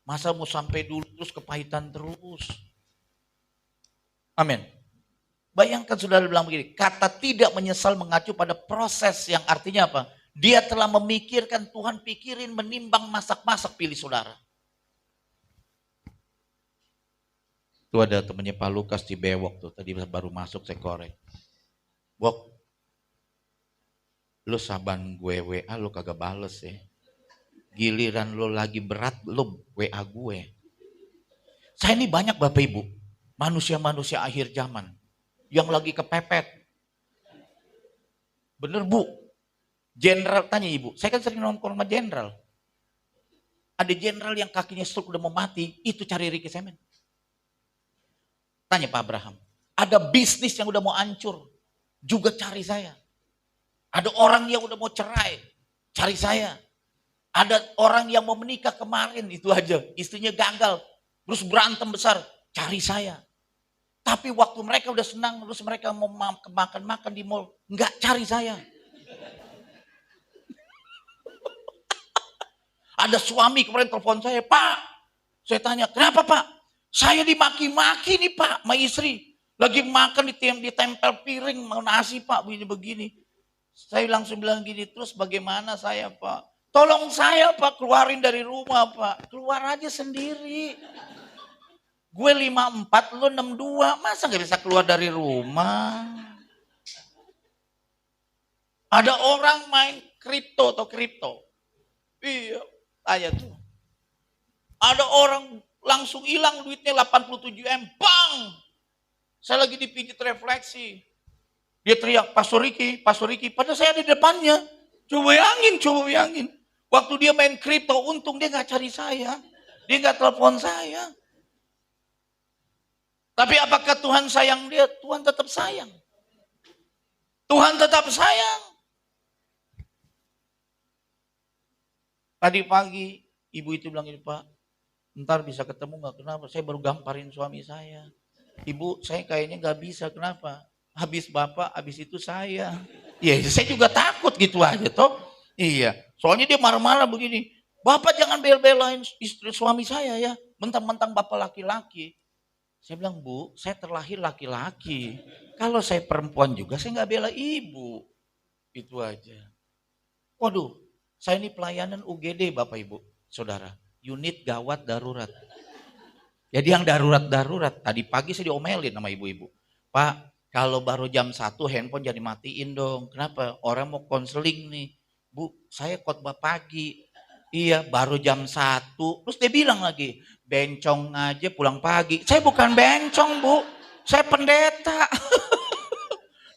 Masa mau sampai dulu terus kepahitan terus. Amin. Bayangkan saudara bilang begini, kata tidak menyesal mengacu pada proses yang artinya apa? Dia telah memikirkan, Tuhan pikirin, menimbang, masak-masak pilih saudara. Itu ada temannya Pak Lukas di Bewok tuh, tadi baru masuk saya korek. Wok, lu saban gue WA lu kagak bales ya. Giliran lo lagi berat, lo WA gue. Saya ini banyak Bapak Ibu, manusia-manusia akhir zaman, yang lagi kepepet. Bener Bu, jenderal tanya ibu, saya kan sering nongkrong sama jenderal. Ada jenderal yang kakinya stroke udah mau mati, itu cari Ricky Semen. Tanya Pak Abraham, ada bisnis yang udah mau hancur, juga cari saya. Ada orang yang udah mau cerai, cari saya. Ada orang yang mau menikah kemarin, itu aja. Istrinya gagal, terus berantem besar, cari saya. Tapi waktu mereka udah senang, terus mereka mau makan-makan di mall, nggak cari saya. Ada suami kemarin telepon saya, Pak. Saya tanya, kenapa Pak? Saya dimaki-maki nih Pak, sama istri. Lagi makan ditempel piring, mau nasi Pak, begini-begini. Saya langsung bilang gini, terus bagaimana saya Pak? Tolong saya Pak, keluarin dari rumah Pak. Keluar aja sendiri. Gue 54, lu 62, masa gak bisa keluar dari rumah? Ada orang main kripto atau kripto. Iya, tanya tuh. Ada orang langsung hilang duitnya 87 M, bang! Saya lagi dipijit refleksi. Dia teriak, Pastor Riki, padahal saya ada di depannya. Coba bayangin. Waktu dia main kripto, untung dia gak cari saya. Dia gak telepon saya. Tapi apakah Tuhan sayang dia? Tuhan tetap sayang. Tuhan tetap sayang. Tadi pagi, ibu itu bilang ini, Pak, ntar bisa ketemu gak? Kenapa? Saya baru gamparin suami saya. Ibu, saya kayaknya gak bisa. Kenapa? Habis Bapak, habis itu saya. Ya, saya juga takut gitu aja, toh. Iya, soalnya dia marah-marah begini. Bapak jangan bel-belain istri suami saya ya. Mentang-mentang Bapak laki-laki. Saya bilang, Bu, saya terlahir laki-laki. Kalau saya perempuan juga, saya nggak bela ibu. Itu aja. Waduh, saya ini pelayanan UGD Bapak Ibu, Saudara. Unit gawat darurat. Jadi yang darurat-darurat. Tadi pagi saya diomelin sama ibu-ibu. Pak, kalau baru jam 1 handphone jangan dimatiin dong. Kenapa? Orang mau konseling nih. Bu, saya khotbah pagi. Iya, baru jam 1. Terus dia bilang lagi, bencong aja pulang pagi. Saya bukan bencong, Bu. Saya pendeta.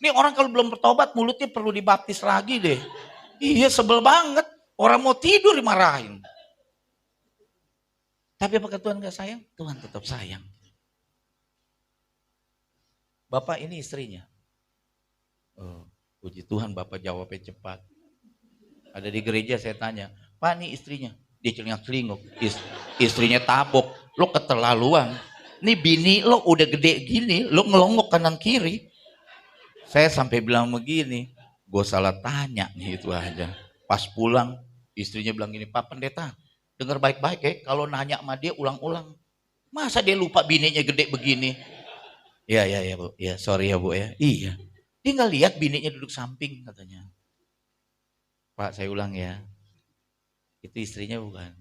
Nih orang kalau belum bertobat mulutnya perlu dibaptis lagi deh. Iya, sebel banget. Orang mau tidur dimarahin. Tapi apakah Tuhan gak sayang? Tuhan tetap sayang. Bapak ini istrinya. Oh, puji Tuhan Bapak jawabnya cepat. Ada di gereja saya tanya, Pak ini istrinya. Dia celingak-celinguk. Istrinya tabok. Lo keterlaluan. Nih bini lo udah gede gini, lo ngelongok kanan kiri. Saya sampai bilang begini, gue salah tanya nih itu aja. Pas pulang, istrinya bilang gini, Pak Pendeta, dengar baik-baik ya, kalau nanya sama dia ulang-ulang. Masa dia lupa bininya gede begini? Ya Bu, ya sorry ya Bu ya. Iya, dia nggak lihat bininya duduk samping katanya. Pak saya ulang ya, itu istrinya bukan?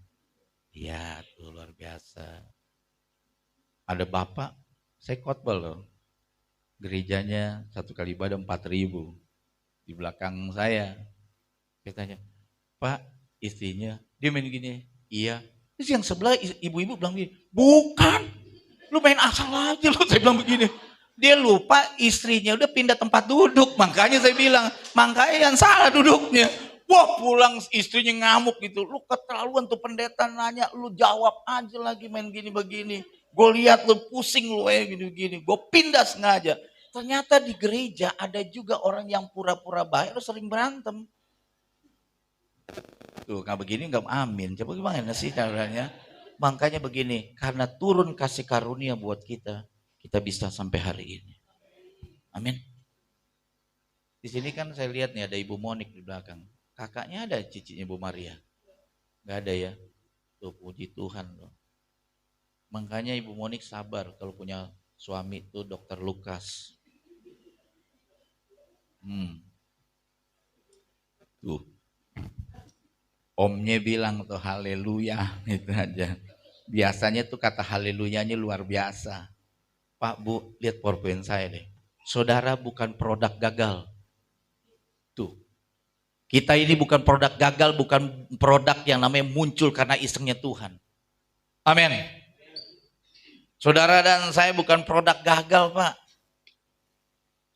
Iya tuh luar biasa. Ada bapak, saya khotbah loh. Gerejanya 1 kali ibadah 4.000. Di belakang saya tanya, Pak istrinya, dia main gini, iya. Terus yang sebelah ibu-ibu bilang gini, bukan, lu main asal aja lu, saya bilang begini. Dia lupa istrinya udah pindah tempat duduk, makanya saya bilang, makanya yang salah duduknya. Wah pulang istrinya ngamuk gitu, lu keterlaluan tuh pendeta nanya, lu jawab aja lagi main gini begini. Gue lihat lu pusing lu gini-gini, gue pindah sengaja. Ternyata di gereja ada juga orang yang pura-pura baik, lu sering berantem. Tuh nggak begini nggak amin, coba gimana sih caranya? Makanya begini, karena turun kasih karunia buat kita, kita bisa sampai hari ini. Amin. Di sini kan saya lihat nih ada Ibu Monik di belakang. Kakaknya ada cicinya Bu Maria? Gak ada ya? Tuh puji Tuhan loh. Makanya Ibu Monik sabar kalau punya suami tuh Dokter Lukas. Tuh. Omnya bilang tuh haleluya gitu aja. Biasanya tuh kata haleluyanya luar biasa. Pak Bu lihat PowerPoint saya deh. Saudara bukan produk gagal. Tuh. Kita ini bukan produk gagal, bukan produk yang namanya muncul karena isengnya Tuhan. Amin. Saudara dan saya bukan produk gagal, Pak.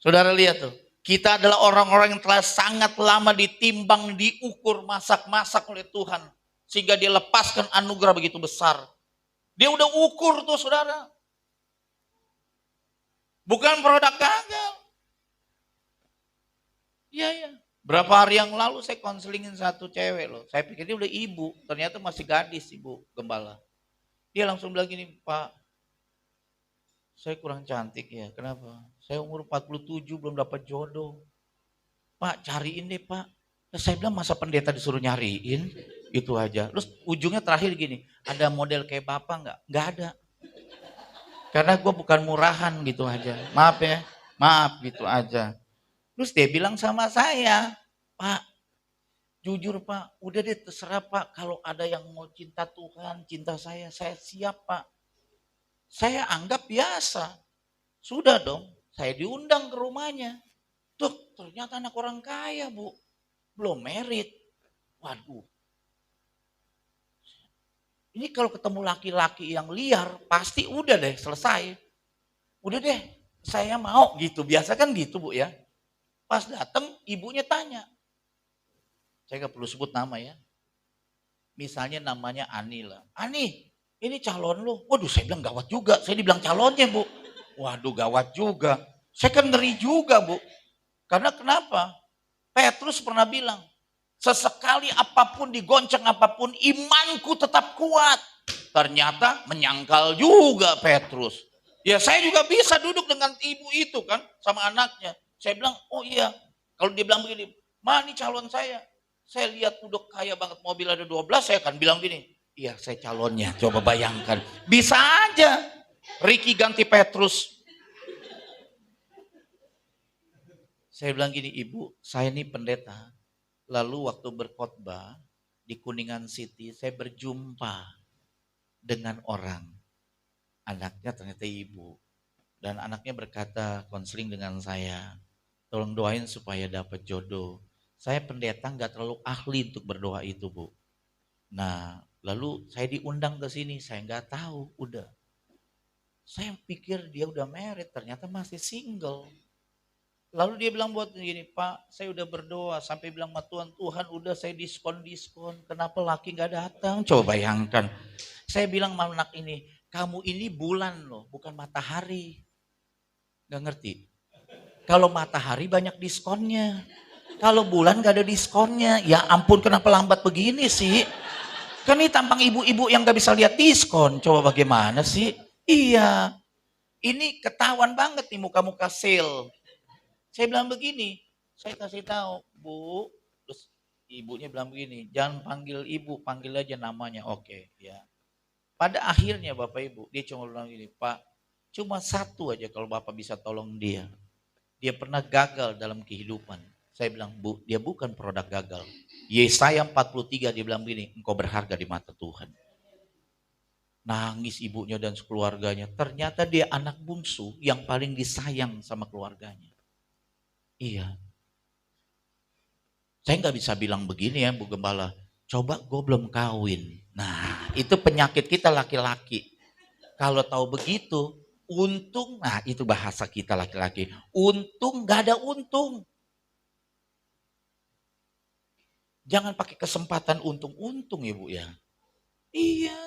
Saudara lihat tuh, kita adalah orang-orang yang telah sangat lama ditimbang, diukur, masak-masak oleh Tuhan. Sehingga dia lepaskan anugerah begitu besar. Dia udah ukur tuh saudara. Bukan produk gagal. Iya. Berapa hari yang lalu saya konselingin satu cewek loh. Saya pikir dia udah ibu, ternyata masih gadis ibu gembala. Dia langsung bilang gini, Pak, Saya kurang cantik ya, kenapa? Saya umur 47 belum dapat jodoh. Pak cariin deh Pak. Terus saya bilang masa pendeta disuruh nyariin? Itu aja. Terus ujungnya terakhir gini, ada model kayak Bapak nggak? Nggak ada. Karena gue bukan murahan gitu aja. Maaf ya, maaf gitu aja. Terus dia bilang sama saya, Pak, jujur Pak, udah deh terserah Pak. Kalau ada yang mau cinta Tuhan, cinta saya siap Pak. Saya anggap biasa. Sudah dong, saya diundang ke rumahnya. Tuh, ternyata anak orang kaya Bu. Belum merit. Waduh. Ini kalau ketemu laki-laki yang liar, pasti udah deh selesai. Udah deh, saya mau gitu. Biasa kan gitu Bu ya. Pas datang ibunya tanya. Saya gak perlu sebut nama ya. Misalnya namanya Ani lah. Ani, ini calon lo. Waduh saya bilang gawat juga. Saya dibilang calonnya Bu. Waduh gawat juga. Saya kan ngeri juga Bu. Karena kenapa? Petrus pernah bilang, sesekali apapun digoncang apapun, imanku tetap kuat. Ternyata menyangkal juga Petrus. Ya saya juga bisa duduk dengan ibu itu kan, sama anaknya. Saya bilang, oh iya. Kalau dia bilang begini, Ma ini calon saya. Saya lihat duduk kaya banget, mobil ada 12, saya akan bilang gini, iya saya calonnya, coba bayangkan. Bisa aja, Ricky ganti Petrus. Saya bilang gini, ibu saya ini pendeta. Lalu waktu berkhotbah di Kuningan City, saya berjumpa dengan orang. Anaknya ternyata ibu. Dan anaknya berkata konseling dengan saya, tolong doain supaya dapat jodoh. Saya pendeta nggak terlalu ahli untuk berdoa itu Bu. Nah lalu saya diundang ke sini, saya nggak tahu udah. Saya pikir dia udah married, ternyata masih single. Lalu dia bilang buat gini, Pak saya udah berdoa sampai bilang sama Tuhan, Tuhan udah saya diskon, kenapa laki gak datang? Coba bayangkan. Saya bilang sama anak ini, kamu ini bulan loh, bukan matahari. Gak ngerti? Kalau matahari banyak diskonnya. Kalau bulan gak ada diskonnya. Ya ampun kenapa lambat begini sih? Kan ini tampang ibu-ibu yang gak bisa lihat diskon. Coba bagaimana sih? Iya. Ini ketahuan banget nih muka-muka sale. Saya bilang begini, saya kasih tahu, Bu, terus ibunya bilang begini, jangan panggil ibu, panggil aja namanya, oke, ya. Pada akhirnya Bapak Ibu, dia cuma bilang gini, Pak, cuma satu aja kalau Bapak bisa tolong dia. Dia pernah gagal dalam kehidupan. Saya bilang, Bu, dia bukan produk gagal. Yesaya 43 dia bilang begini, engkau berharga di mata Tuhan. Nangis ibunya dan keluarganya, ternyata dia anak bungsu yang paling disayang sama keluarganya. Iya. Saya nggak bisa bilang begini ya Bu Gembala, coba gue belum kawin. Nah itu penyakit kita laki-laki. Kalau tahu begitu, untung, nah itu bahasa kita laki-laki. Untung nggak ada untung. Jangan pakai kesempatan untung-untung ya Bu ya. Iya.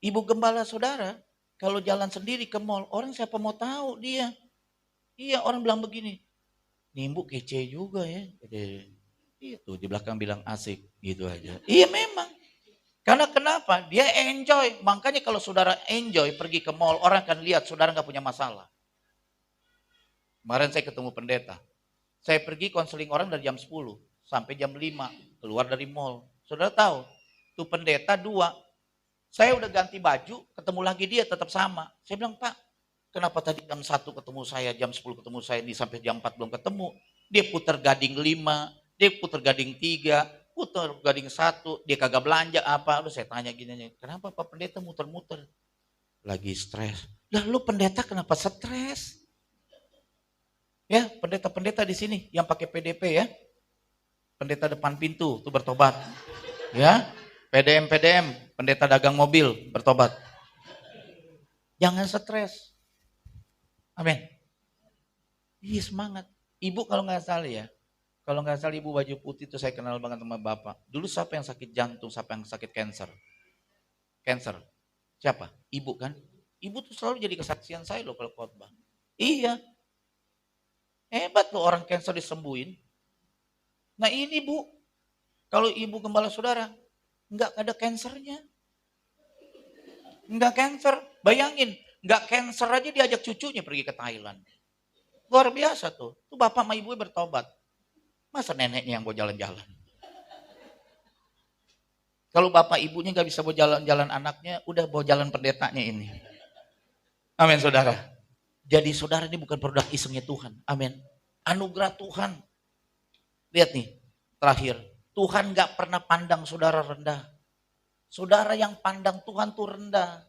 Ibu Gembala saudara, kalau jalan sendiri ke mall, orang siapa mau tahu dia. Iya orang bilang begini, Nimbu kece juga ya. Itu di belakang bilang asik gitu aja. Iya memang. Karena kenapa? Dia enjoy. Makanya kalau saudara enjoy pergi ke mall, orang akan lihat saudara nggak punya masalah. Kemarin saya ketemu pendeta. Saya pergi konseling orang dari jam 10 sampai jam 5 keluar dari mall. Saudara tahu, tuh pendeta 2. Saya udah ganti baju, ketemu lagi dia tetap sama. Saya bilang, Pak, kenapa tadi jam 1 ketemu saya, jam 10 ketemu saya, ini sampai jam 4 belum ketemu. Dia putar gading 5, dia putar gading 3, putar gading 1, dia kagak belanja apa. Lalu saya tanya gini, kenapa Pak Pendeta muter-muter? Lagi stres. Lah lu pendeta kenapa stres? Ya pendeta-pendeta di sini yang pakai PDP ya. Pendeta depan pintu tuh bertobat. Ya, PDM, pendeta dagang mobil bertobat. Jangan stres. Amin. Iya semangat. Ibu kalau nggak salah ya, kalau nggak salah ibu baju putih itu saya kenal banget sama bapak. Dulu siapa yang sakit jantung, siapa yang sakit cancer? Cancer. Siapa? Ibu kan? Ibu tuh selalu jadi kesaksian saya loh kalau khotbah. Iya. Hebat loh orang cancer disembuhin. Nah ini Bu, kalau ibu gembala saudara, nggak ada cancernya. Nggak cancer. Bayangin, Nggak cancer aja diajak cucunya pergi ke Thailand. Luar biasa tuh. Tuh bapak sama ibunya bertobat. Masa neneknya yang mau jalan-jalan? Kalau bapak ibunya nggak bisa bawa jalan-jalan anaknya, udah bawa jalan pendetanya ini. Amin saudara. Jadi saudara ini bukan produk isengnya Tuhan. Amin. Anugerah Tuhan. Lihat nih, terakhir. Tuhan gak pernah pandang saudara rendah. Saudara yang pandang Tuhan tuh rendah.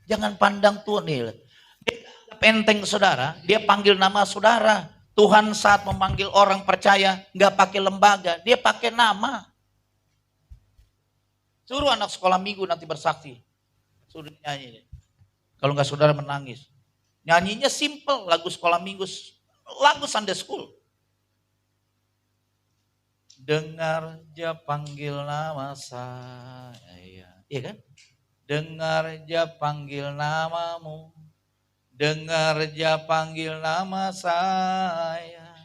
Jangan pandang Tuhan nih. Dia gak penteng saudara, dia panggil nama saudara. Tuhan saat memanggil orang percaya, gak pakai lembaga, dia pakai nama. Suruh anak sekolah minggu nanti bersaksi. Suruh nyanyi. Kalau gak saudara menangis. Nyanyinya simple, lagu sekolah minggu, lagu Sunday School. Dengar dia panggil nama saya. Iya kan? Dengar dia panggil namamu. Dengar dia panggil nama saya.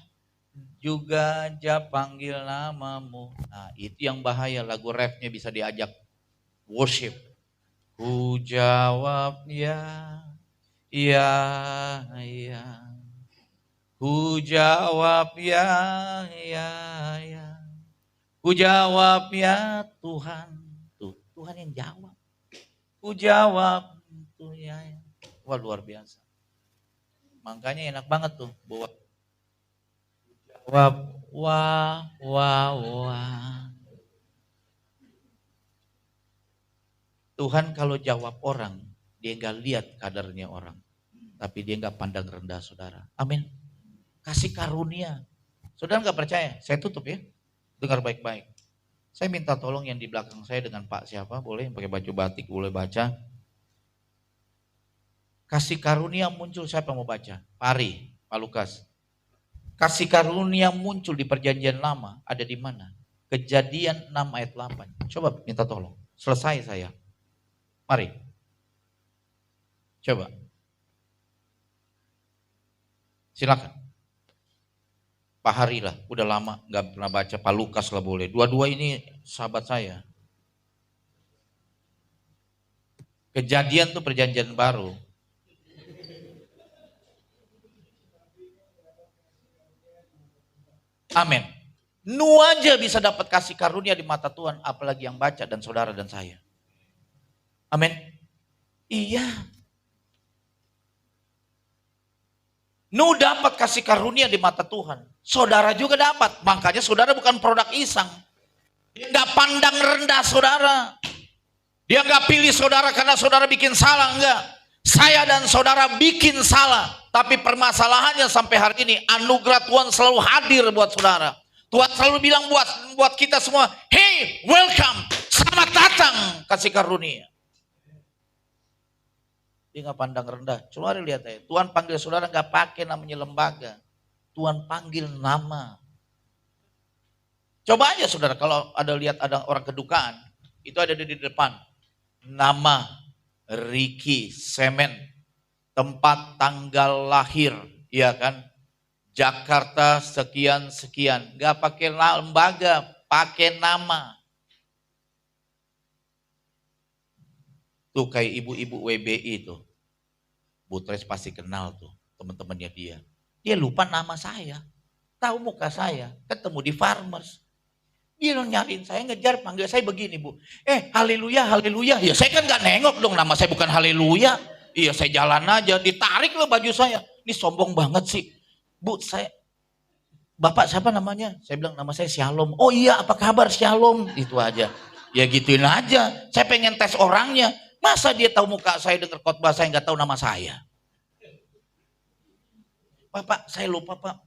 Juga dia panggil namamu. Nah itu yang bahaya, lagu rapnya bisa diajak worship. Ku jawab ya, ya, ya. Ku jawab ya, ya, ya. Ku jawab ya Tuhan. Tuh, Tuhan yang jawab. Ku jawab tuh ya. Wah luar biasa. Makanya enak banget tuh buat jawab wah wah wah. Tuhan kalau jawab orang, dia nggak lihat kadarnya orang. Tapi dia nggak pandang rendah saudara. Amin. Kasih karunia. Saudara nggak percaya? Saya tutup ya. Dengar baik-baik. Saya minta tolong yang di belakang saya dengan Pak siapa, boleh pakai baju batik, boleh baca. Kasih karunia muncul, siapa mau baca? Pak Ari, Pak Lukas. Kasih karunia muncul di perjanjian lama, ada di mana? Kejadian 6 ayat 8. Coba minta tolong. Selesai saya. Mari. Coba. Silakan. Pak Hari lah, udah lama gak pernah baca. Pak Lukas lah boleh. Dua-dua ini sahabat saya. Kejadian tuh perjanjian baru. Amin. Nu aja bisa dapat kasih karunia di mata Tuhan, apalagi yang baca dan saudara dan saya. Amin. Iya. Nu dapat kasih karunia di mata Tuhan. Saudara juga dapat. Makanya saudara bukan produk iseng. Dia gak pandang rendah saudara. Dia gak pilih saudara karena saudara bikin salah. Enggak. Saya dan saudara bikin salah. Tapi permasalahannya sampai hari ini anugerah Tuhan selalu hadir buat saudara. Tuhan selalu bilang buat kita semua, hey, welcome, selamat datang, kasih karunia. Dia nggak pandang rendah. Coba lihat aja. Tuhan panggil saudara nggak pakai namanya lembaga. Tuhan panggil nama. Coba aja saudara kalau lihat ada orang kedukaan, itu ada di depan. Nama Ricky Semen, tempat tanggal lahir, ya kan? Jakarta sekian-sekian. Nggak pakai lembaga, pakai nama. Tuh kayak ibu-ibu WBI tuh. Bu Tres pasti kenal tuh teman-temannya dia. Dia lupa nama saya. Tahu muka saya. Ketemu di Farmers. Dia nyariin saya, ngejar, panggil saya begini bu. Haleluya, haleluya. Ya saya kan gak nengok dong, nama saya bukan haleluya. Iya saya jalan aja, ditarik loh baju saya. Ini sombong banget sih. Bu Bapak siapa namanya? Saya bilang nama saya Shalom. Oh iya apa kabar Shalom? Itu aja. Ya gituin aja. Saya pengen tes orangnya. Masa dia tahu muka saya, dengar khotbah saya nggak tahu nama saya? Pak, saya lupa Pak.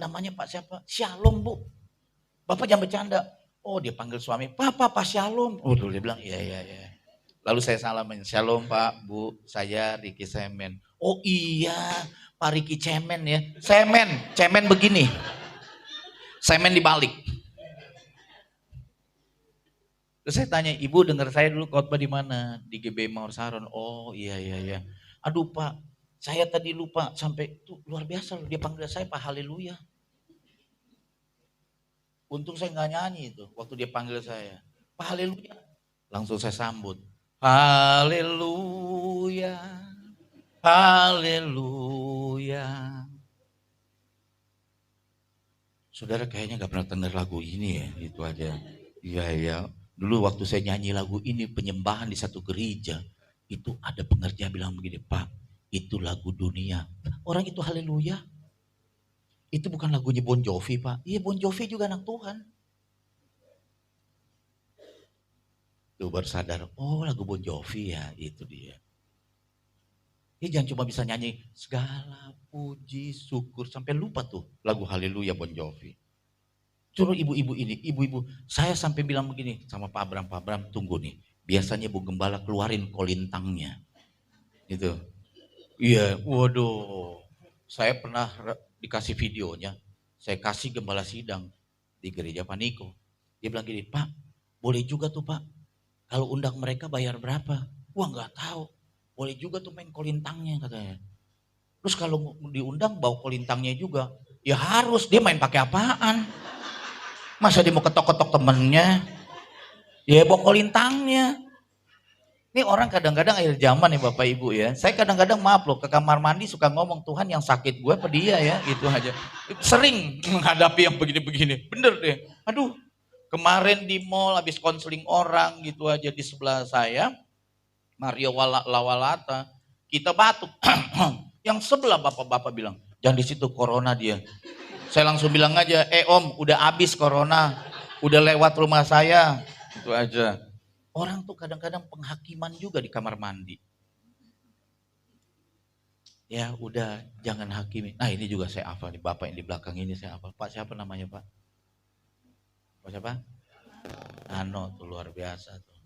Namanya Pak siapa? Shalom bu. Bapak jangan bercanda. Oh dia panggil suami. Pak Shalom. Oh dia bilang iya. Lalu saya salamin. Shalom Pak, Bu. Saya Ricky Semen. Oh iya Pak Ricky Cemen ya. Cemen begini. Semen dibalik. Terus saya tanya, ibu dengar saya dulu khotbah di mana? Di GB Mawar Saron. Oh iya. Aduh Pak, saya tadi lupa sampai tuh luar biasa loh. Dia panggil saya Pak Haleluya. Untung saya nggak nyanyi itu waktu dia panggil saya. Pak Haleluya. Langsung saya sambut. Haleluya. haleluya. Saudara kayaknya gak pernah dengar lagu ini ya, itu aja. Iya ya, dulu waktu saya nyanyi lagu ini penyembahan di satu gereja, itu ada pengerja bilang begini, Pak, itu lagu dunia. Orang itu haleluya. Itu bukan lagunya Bon Jovi, Pak. Iya, Bon Jovi juga anak Tuhan. Tuh baru sadar, oh lagu Bon Jovi ya, itu dia. Dia jangan cuma bisa nyanyi segala puji syukur sampai lupa tuh lagu haleluya Bon Jovi. Suruh ibu-ibu ini, ibu-ibu, saya sampai bilang begini sama Pak Abram tunggu nih. Biasanya Bu Gembala keluarin kolintangnya. Gitu. Iya, waduh. Saya pernah dikasih videonya, saya kasih gembala sidang di gereja Paniko. Dia bilang gini, Pak, boleh juga tuh Pak, kalau undang mereka bayar berapa? Wah nggak tahu, boleh juga tuh main kolintangnya katanya. Terus kalau diundang bawa kolintangnya juga, ya harus dia main pakai apaan? Masa dia mau ketok-ketok temennya? Ya bawa kolintangnya. Ini orang kadang-kadang akhir zaman nih Bapak Ibu ya. Saya kadang-kadang maaf loh ke kamar mandi suka ngomong Tuhan yang sakit gue apa dia ya gitu aja. Sering menghadapi yang begini-begini. Bener deh. Aduh kemarin di mall habis konseling orang gitu aja di sebelah saya. Mario Lawalata. Kita batuk. Yang sebelah bapak-bapak bilang jangan di situ corona dia. Saya langsung bilang aja om udah habis corona. Udah lewat rumah saya. Itu aja. Orang tuh kadang-kadang penghakiman juga di kamar mandi. Ya udah jangan hakimi. Nah ini juga saya hafal nih bapak yang di belakang ini saya hafal. Pak siapa namanya Pak? Pak siapa? Nano tuh luar biasa tuh.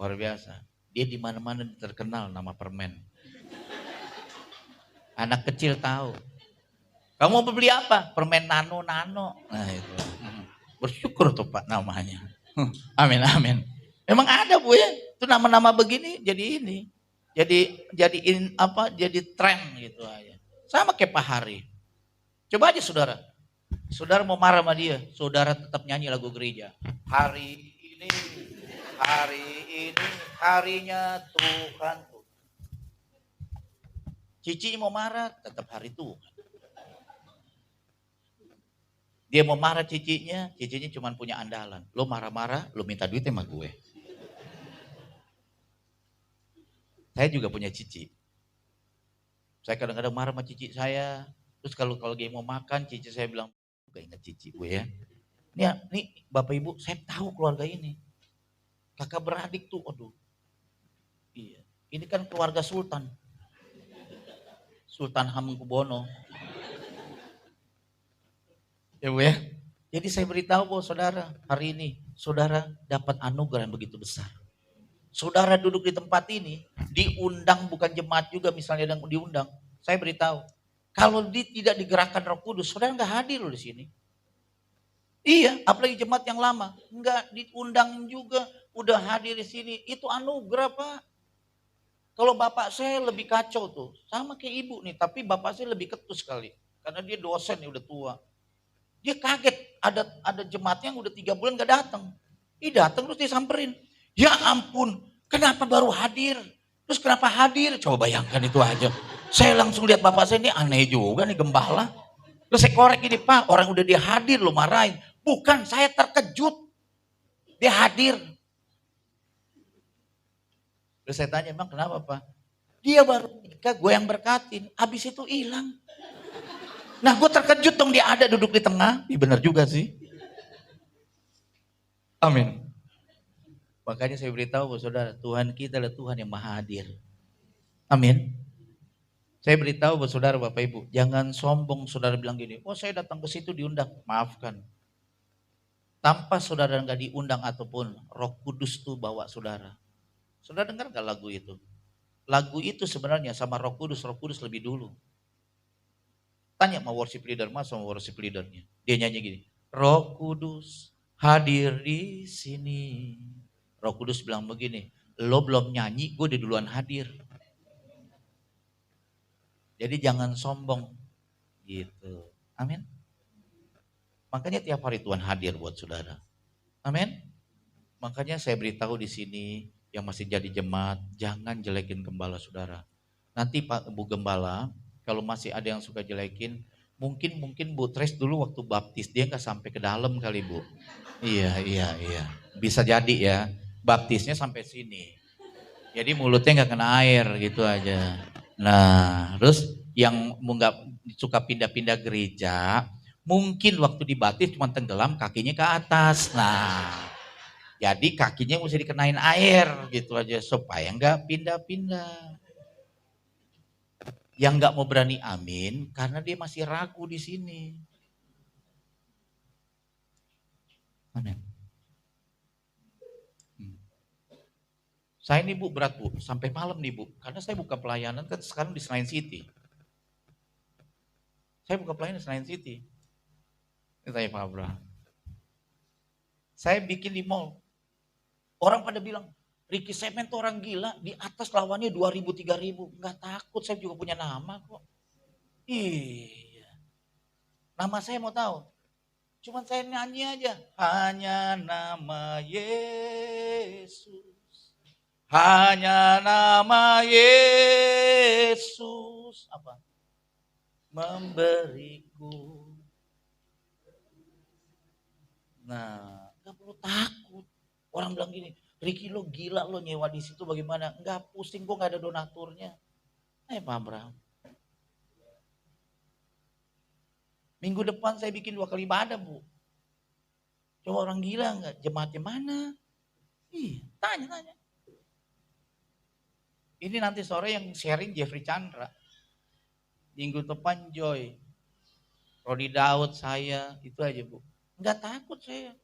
Luar biasa. Dia di mana-mana terkenal nama permen. Anak kecil tahu. Kamu mau beli apa? Permen Nano. Nah itu. Bersyukur tuh Pak namanya. Amin amin. Emang ada Bu ya, itu nama-nama begini jadi ini, jadi tren gitu aja. Sama kayak Pak Hari. Coba aja saudara mau marah sama dia, saudara tetap nyanyi lagu gereja. Hari ini harinya Tuhan. Cici mau marah, tetap hari Tuhan. Dia mau marah cicinya cuma punya andalan. Lo marah-marah, lo minta duit sama gue. Saya juga punya cici. Saya kadang-kadang marah sama cici saya. Terus kalau dia mau makan, cici saya bilang, gak ingat cici gue ya. Nih Bapak Ibu, saya tahu keluarga ini. Kakak beradik tuh, aduh. Iya. Ini kan keluarga Sultan. Sultan Hamengkubuwono. Ya Bu ya. Jadi saya beritahu bahwa saudara, hari ini saudara dapat anugerah yang begitu besar. Saudara duduk di tempat ini, diundang bukan jemaat juga misalnya yang diundang. Saya beritahu, kalau tidak digerakkan Roh Kudus, saudara nggak hadir loh di sini. Iya, apalagi jemaat yang lama, nggak diundang juga, udah hadir di sini. Itu anugerah Pak. Kalau bapak saya lebih kacau tuh, sama kayak ibu nih, tapi bapak saya lebih ketus sekali, karena dia dosen nih udah tua. Dia kaget, ada jemaat yang udah 3 bulan nggak datang. Datang terus disamperin. Ya ampun, kenapa baru hadir? Terus kenapa hadir? Coba bayangkan itu aja. Saya langsung lihat bapak saya ini aneh juga nih gembala. Terus saya korek ini Pak, orang udah dia hadir lo marahin. Bukan, saya terkejut. Dia hadir. Terus saya tanya emang kenapa Pak? Dia baru nikah, gue yang berkatin. Habis itu hilang. Nah gue terkejut dong dia ada duduk di tengah. Iya benar juga sih. Amin. Makanya saya beritahu bahwa saudara, Tuhan kita adalah Tuhan yang maha hadir. Amin. Saya beritahu bahwa saudara Bapak Ibu, jangan sombong saudara bilang gini, oh saya datang ke situ diundang. Maafkan. Tanpa saudara nggak diundang ataupun Roh Kudus tuh bawa saudara. Saudara dengar nggak lagu itu? Lagu itu sebenarnya sama Roh Kudus lebih dulu. Tanya sama worship leader, sama worship leadernya. Dia nyanyi gini, Roh Kudus hadir di sini. Roh Kudus bilang begini, lo belum nyanyi, gue udah duluan hadir. Jadi jangan sombong. Gitu. Amin. Makanya tiap hari Tuhan hadir buat saudara. Amin. Makanya saya beritahu di sini yang masih jadi jemaat, jangan jelekin gembala saudara. nanti Pak Bu Gembala, kalau masih ada yang suka jelekin, mungkin Bu Tres dulu waktu baptis dia nggak sampai ke dalam kali Bu. Iya. Bisa jadi ya, baptisnya sampai sini. Jadi mulutnya nggak kena air gitu aja. Nah, terus yang nggak suka pindah-pindah gereja, mungkin waktu dibaptis cuma tenggelam kakinya ke atas. Nah, jadi kakinya mesti dikenain air gitu aja supaya nggak pindah-pindah. Yang nggak mau berani amin karena dia masih ragu di sini. Amin. Saya ini Bu berat Bu, sampai malam nih Bu. Karena saya buka pelayanan kan sekarang di Senayan City. Saya buka pelayanan di Senayan City. Ini tanya Pak Abraham. Saya bikin di mall. Orang pada bilang, Ricky Semen tuh orang gila, di atas lawannya 2.000, 3.000. Enggak takut, saya juga punya nama kok. Iya. Nama saya mau tahu. Cuman saya nyanyi aja. Hanya nama Yesus. Hanya nama Yesus. Apa? Memberiku. Nah, gak perlu takut. Orang bilang gini, Ricky lo gila lo nyewa di situ bagaimana? Enggak pusing, gue gak ada donaturnya. Pak Abraham. Minggu depan saya bikin 2 kali ibadah Bu. Coba orang gila enggak? Jemaatnya mana? Tanya. Ini nanti sore yang sharing Jeffrey Chandra. Minggu depan Joy. Rodi Daud saya, itu aja Bu. Enggak takut saya.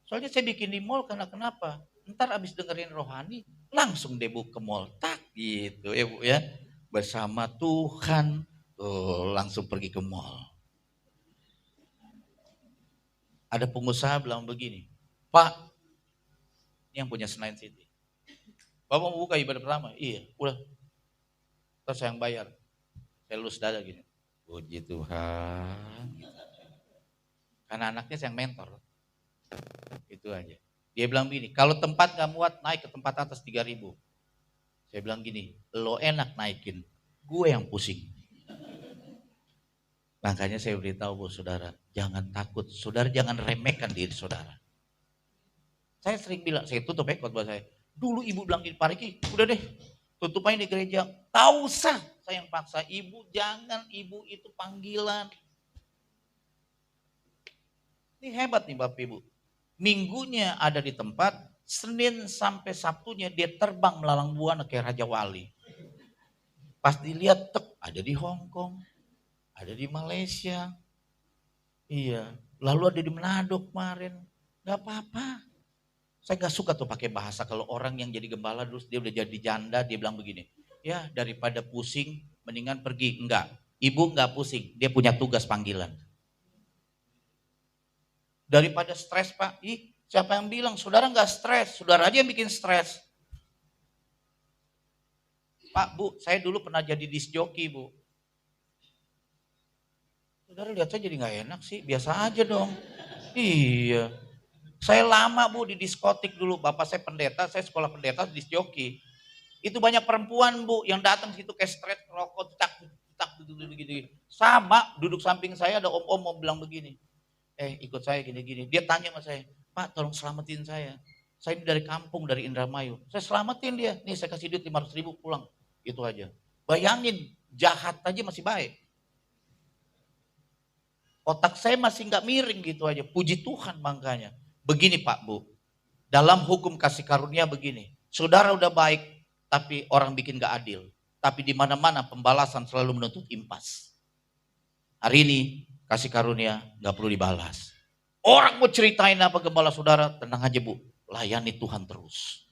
Soalnya saya bikin di mall karena kenapa? Ntar abis dengerin rohani, langsung deh Bu ke mall. Tak gitu ya Bu ya. Bersama Tuhan, langsung pergi ke mall. Ada pengusaha bilang begini, Pak, yang punya Senayan City. Bapak mau buka ibadah pertama? Iya, udah. Terus saya yang bayar. Saya lulus dada gini. Puji Tuhan. Karena anaknya saya yang mentor. Itu aja. Dia bilang gini, kalau tempat gak muat naik ke tempat atas 3.000. Saya bilang gini, lo enak naikin, gue yang pusing. Makanya saya beritahu Bu Saudara, jangan takut, Saudara jangan remehkan diri Saudara. Saya sering bilang, saya tutup khotbah saya. Dulu ibu bilang gini, Pak Riki, udah deh, tutup aja di gereja. Tak usah, saya yang paksa. Ibu, jangan, ibu itu panggilan. Ini hebat nih Bapak Ibu. Minggunya ada di tempat, Senin sampai Sabtunya dia terbang melalang buana kayak Raja Wali. Pas dilihat, ada di Hong Kong, ada di Malaysia. Iya, lalu ada di Manado kemarin. Gak apa-apa. Saya gak suka tuh pakai bahasa kalau orang yang jadi gembala terus dia udah jadi janda, dia bilang begini. Ya daripada pusing, mendingan pergi. Enggak, ibu gak pusing, dia punya tugas panggilan. Daripada stres Pak, siapa yang bilang saudara gak stres, saudara aja yang bikin stres. Pak, Bu, saya dulu pernah jadi disc jockey Bu. Saudara lihat saya jadi gak enak sih, biasa aja dong. Iya. Saya lama Bu di diskotik dulu, bapak saya pendeta, saya sekolah pendeta disc jockey. Itu banyak perempuan Bu yang datang situ kayak stres, rokok, tak, gitu. Sama, duduk samping saya ada om-om mau bilang begini. Ikut saya gini-gini. Dia tanya sama saya, Pak tolong selamatin saya. Saya ini dari kampung, dari Indramayu. Saya selamatin dia, nih saya kasih duit 500.000 pulang. Itu aja. Bayangin, jahat aja masih baik. Otak saya masih gak miring gitu aja. Puji Tuhan makanya. Begini Pak Bu, dalam hukum kasih karunia begini. Saudara udah baik, tapi orang bikin gak adil. Tapi di mana-mana pembalasan selalu menuntut impas. Hari ini kasih karunia gak perlu dibalas. Orang mau ceritain apa gembala saudara, tenang aja Bu, layani Tuhan terus.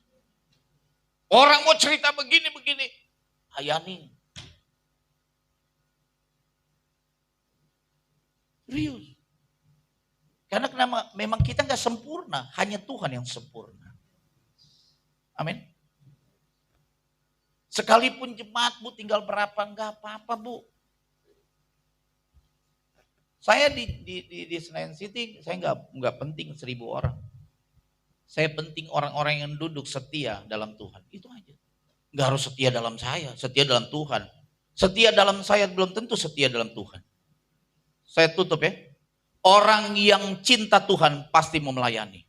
Orang mau cerita begini-begini, layani. Serius. Karena memang kita gak sempurna, hanya Tuhan yang sempurna. Amin. Sekalipun jemaat Bu tinggal berapa, gak apa-apa Bu. Saya di Senayan City, saya nggak penting 1.000 orang. Saya penting orang-orang yang duduk setia dalam Tuhan. Itu aja. Nggak harus setia dalam saya, setia dalam Tuhan. Setia dalam saya belum tentu setia dalam Tuhan. Saya tutup ya. Orang yang cinta Tuhan pasti mau melayani.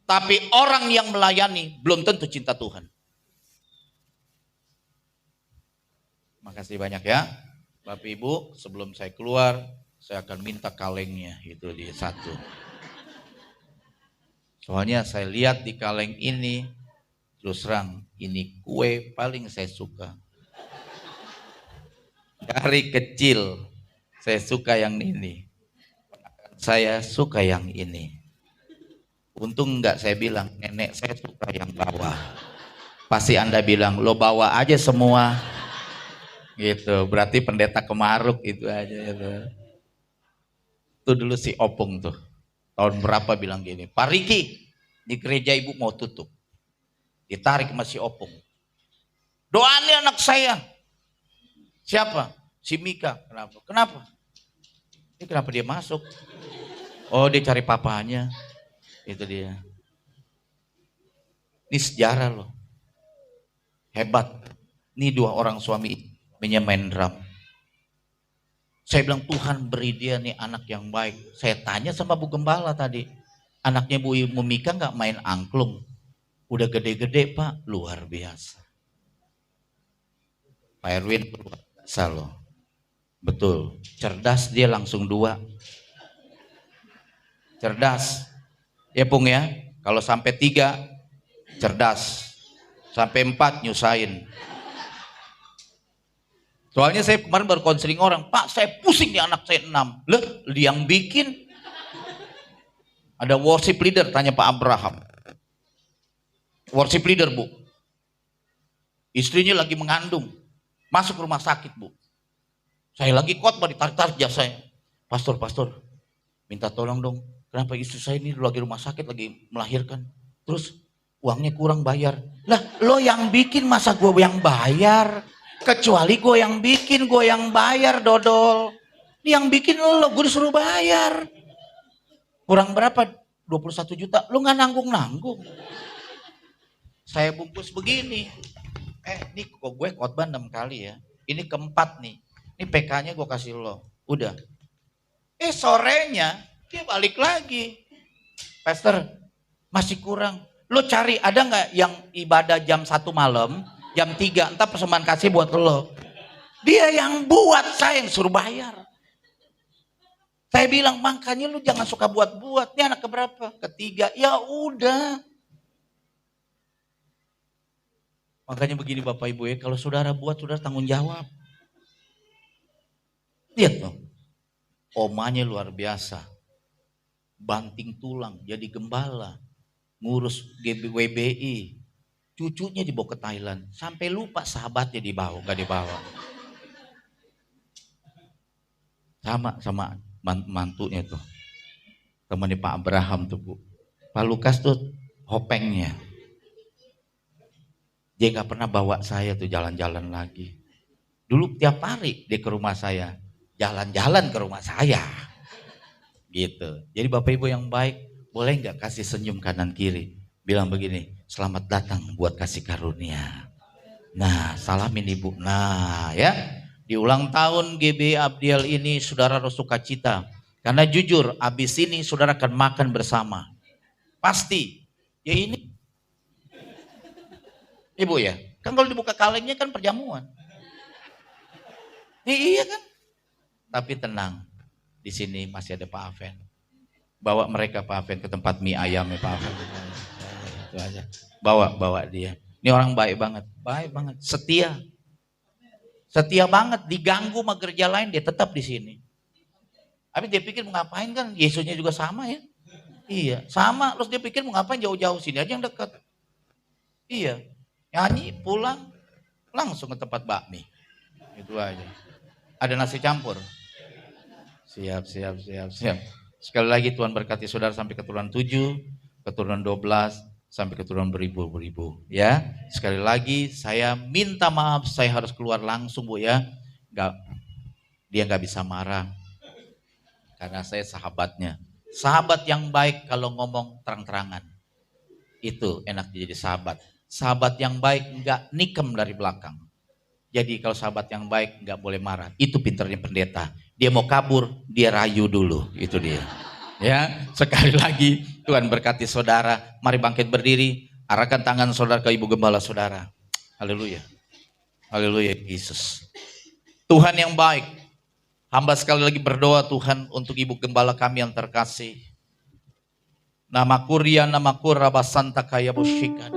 Tapi orang yang melayani belum tentu cinta Tuhan. Makasih banyak ya. Bapak Ibu, sebelum saya keluar, saya akan minta kalengnya. Itu dia satu. Soalnya saya lihat di kaleng ini, terus terang, ini kue paling saya suka. Dari kecil, saya suka yang ini. Saya suka yang ini. Untung enggak saya bilang, nenek saya suka yang bawah. Pasti Anda bilang, lo bawa aja semua. Gitu, berarti pendeta kemaruk itu aja. Gitu. Itu dulu si Opung tuh. Tahun berapa bilang gini, Pak Riki, di gereja ibu mau tutup. Ditarik sama si Opung. Doanya anak saya. Siapa? Si Mika. Kenapa? Kenapa? Ini kenapa dia masuk? Oh, dia cari papanya. Itu dia. Ini sejarah loh. Hebat. Ini dua orang suami main drum. Saya bilang Tuhan beri dia nih anak yang baik. Saya tanya sama Bu Gembala tadi. Anaknya Bu Ibu Mika gak main angklung. Udah gede-gede Pak. Luar biasa. Pak Erwin luar biasa loh. Betul. Cerdas dia langsung 2. Cerdas. Ya Pung ya. Kalau sampai 3 cerdas. Sampai 4 nyusahin. Soalnya saya kemarin baru konseling orang. Pak saya pusing nih anak saya 6. Loh yang bikin. Ada worship leader tanya Pak Abraham. Worship leader Bu. Istrinya lagi mengandung. Masuk rumah sakit Bu. Saya lagi khotbah ditarik-tarik jasanya. Pastor, minta tolong dong. Kenapa istri saya ini lagi rumah sakit, lagi melahirkan. Terus uangnya kurang bayar. Lah lo yang bikin masa gue yang bayar. Kecuali gue yang bikin, gue yang bayar dodol. Yang bikin lo, gue disuruh bayar. Kurang berapa? 21 juta. Lo gak nanggung-nanggung. Saya bungkus begini. Ini kok gue khotbah 6 kali ya. Ini keempat nih. Ini PK-nya gue kasih lo. Udah. Sorenya dia balik lagi. Pastor, masih kurang. Lo cari ada nggak yang ibadah jam 1 malam, jam 3, entar persembahan kasih buat lo. Dia yang buat, saya yang suruh bayar. Saya bilang makanya lu jangan suka buat-buat. Ini anak keberapa? Ketiga. Ya udah. Makanya begini Bapak Ibu ya, kalau saudara buat, saudara tanggung jawab. Lihat tuh, omanya luar biasa. Banting tulang, jadi gembala. Ngurus GBWBI. Cucunya dibawa ke Thailand. Sampai lupa sahabatnya dibawa, gak dibawa. Sama mantunya tuh. Temannya Pak Abraham tuh Bu. Pak Lukas tuh hopengnya. Dia gak pernah bawa saya tuh jalan-jalan lagi. Dulu tiap hari dia ke rumah saya. Jalan-jalan ke rumah saya. Gitu. Jadi Bapak Ibu yang baik, boleh gak kasih senyum kanan kiri. Bilang begini, selamat datang buat kasih karunia. Nah, salamin Ibu. Nah ya, di ulang tahun GB Abdiel ini saudara harus sukacita. Karena jujur, abis ini saudara akan makan bersama. Pasti. Ya ini. Ibu ya, kan kalau dibuka kalengnya kan perjamuan. Iya kan? Tapi tenang, di sini masih ada Pak Aven. Bawa mereka Pak Aven ke tempat mie ayam ya Pak Aven. Itu aja. Bawa dia. Ini orang baik banget, setia. Setia banget, diganggu sama gereja lain dia tetap di sini. Tapi dia pikir mau ngapain kan, Yesusnya juga sama ya. Iya, sama. Terus dia pikir mau ngapain jauh-jauh, sini aja yang dekat. Iya, nyanyi pulang langsung ke tempat bakmi. Itu aja. Ada nasi campur. Siap. Sekali lagi Tuhan berkati saudara sampai keturunan 7, keturunan 12, sampai keturunan beribu-ribu. Ya, sekali lagi saya minta maaf, saya harus keluar langsung Bu ya. Dia nggak bisa marah. Karena saya sahabatnya. Sahabat yang baik kalau ngomong terang-terangan. Itu enak jadi sahabat. Sahabat yang baik nggak nikem dari belakang. Jadi kalau sahabat yang baik nggak boleh marah. Itu pinternya pendeta. Dia mau kabur, dia rayu dulu. Itu dia. Ya, sekali lagi Tuhan berkati saudara. Mari bangkit berdiri. Arahkan tangan saudara ke ibu gembala saudara. Haleluya. Haleluya Yesus. Tuhan yang baik. Hamba sekali lagi berdoa Tuhan untuk ibu gembala kami yang terkasih. Namaku Ria, namaku Rabasanta Kaya Bushikada.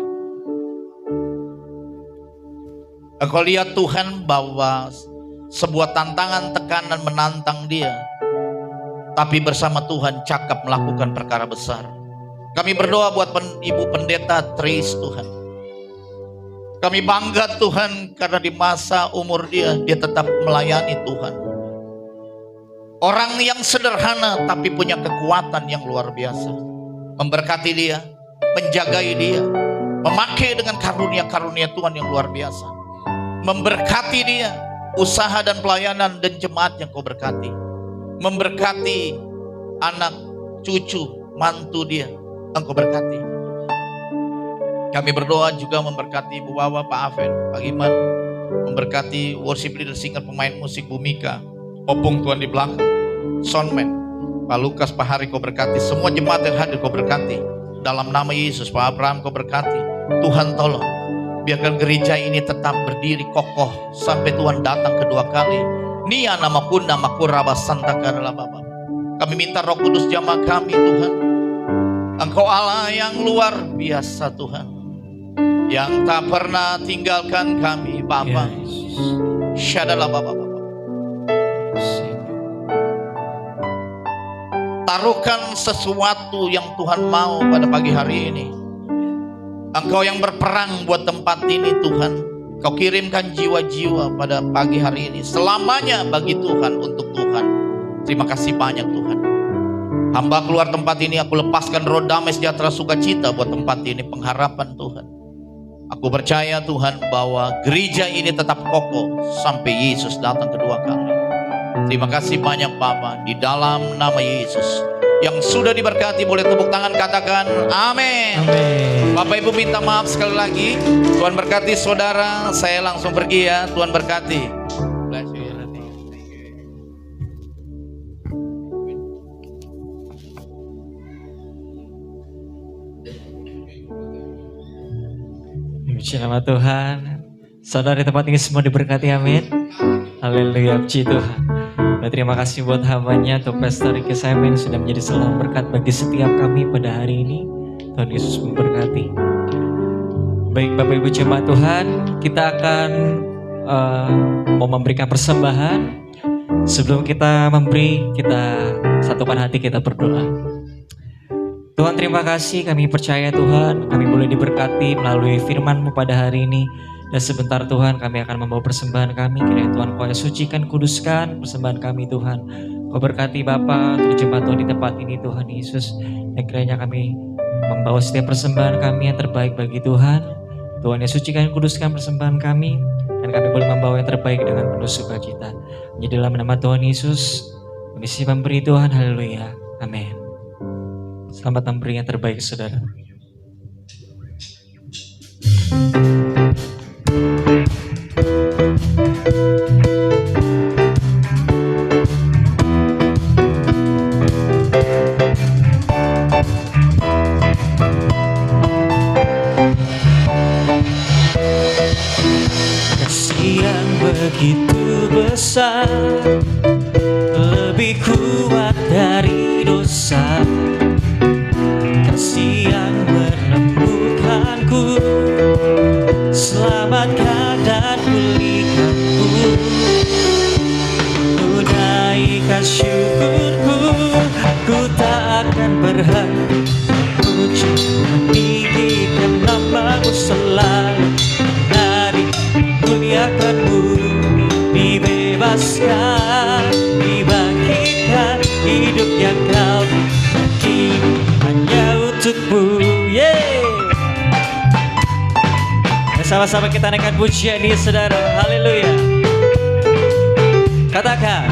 Engkau lihat Tuhan bahwa sebuah tantangan, tekanan menantang dia. Tapi bersama Tuhan cakap melakukan perkara besar. Kami berdoa buat Ibu Pendeta Tris Tuhan. Kami bangga Tuhan karena di masa umur dia tetap melayani Tuhan. Orang yang sederhana tapi punya kekuatan yang luar biasa. Memberkati dia, menjagai dia, memakai dengan karunia-karunia Tuhan yang luar biasa. Memberkati dia, usaha dan pelayanan dan jemaat yang kau berkati. Memberkati anak, cucu, mantu dia, engkau berkati. Kami berdoa juga memberkati Ibu Wawa, Pak Aven, Pak Iman. Memberkati worship leader, singer, pemain musik, Bumika, Opung Tuhan di belakang, soundman, Pak Lukas, Pak Hari kau berkati. Semua jemaat yang hadir kau berkati. Dalam nama Yesus, Pak Abraham kau berkati. Tuhan tolong. Biarkan gereja ini tetap berdiri kokoh sampai Tuhan datang kedua kali. Nia namaku Rabba Santa Karala Baba. Kami minta Roh Kudus jamah kami Tuhan. Engkau Allah yang luar biasa Tuhan, yang tak pernah tinggalkan kami Bapa. Syadalah Bapa. Taruhkan sesuatu yang Tuhan mau pada pagi hari ini. Engkau yang berperang buat tempat ini Tuhan. Kau kirimkan jiwa-jiwa pada pagi hari ini. Selamanya bagi Tuhan, untuk Tuhan. Terima kasih banyak Tuhan. Hamba keluar tempat ini, aku lepaskan roh damai, sejahtera, sukacita buat tempat ini. Pengharapan Tuhan. Aku percaya Tuhan bahwa gereja ini tetap kokoh sampai Yesus datang kedua kali. Terima kasih banyak Bapa. Di dalam nama Yesus yang sudah diberkati, boleh tepuk tangan katakan amin. Amin. Bapak Ibu minta maaf sekali lagi. Tuhan berkati saudara. Saya langsung pergi ya. Tuhan berkati. Bless you. Puji nama Tuhan. Saudara di tempat ini semua diberkati, amin. Haleluya, puji Tuhan. Terima kasih buat hambanya untuk Pastor Ricky Simon sudah menjadi selalu berkat bagi setiap kami pada hari ini. Tuhan Yesus memberkati. Baik Bapak Ibu jemaat Tuhan, kita akan mau memberikan persembahan. Sebelum kita memberi, kita satukan hati, kita berdoa. Tuhan terima kasih, kami percaya Tuhan, kami boleh diberkati melalui firman-Mu pada hari ini. Dan sebentar Tuhan kami akan membawa persembahan kami. Kiranya Tuhan Kau yang sucikan, kuduskan persembahan kami Tuhan. Kau berkati Bapa untuk jemaat Tuhan di tempat ini Tuhan Yesus. Dan kiranya kami membawa setiap persembahan kami yang terbaik bagi Tuhan. Tuhan yang sucikan, kuduskan persembahan kami. Dan kami boleh membawa yang terbaik dengan penuh sukacita. Menjadi dalam nama Tuhan Yesus kami siap memberi Tuhan. Haleluya. Amin. Selamat memberi yang terbaik saudara. Kasih yang begitu besar, lebih kuat dari dosa. Kasih yang menemukanku, selamatkan dan pulihkanku. Ku naikkan syukurku, ku tak akan berhenti puji meninggikan nama-Mu selalu. Dari muliakan-Mu, dibebaskan, dibangkitkan, hidup yang Kau bagi hanya untuk-Mu. Sama-sama kita naikkan pujian ini saudara. Haleluya. Katakan,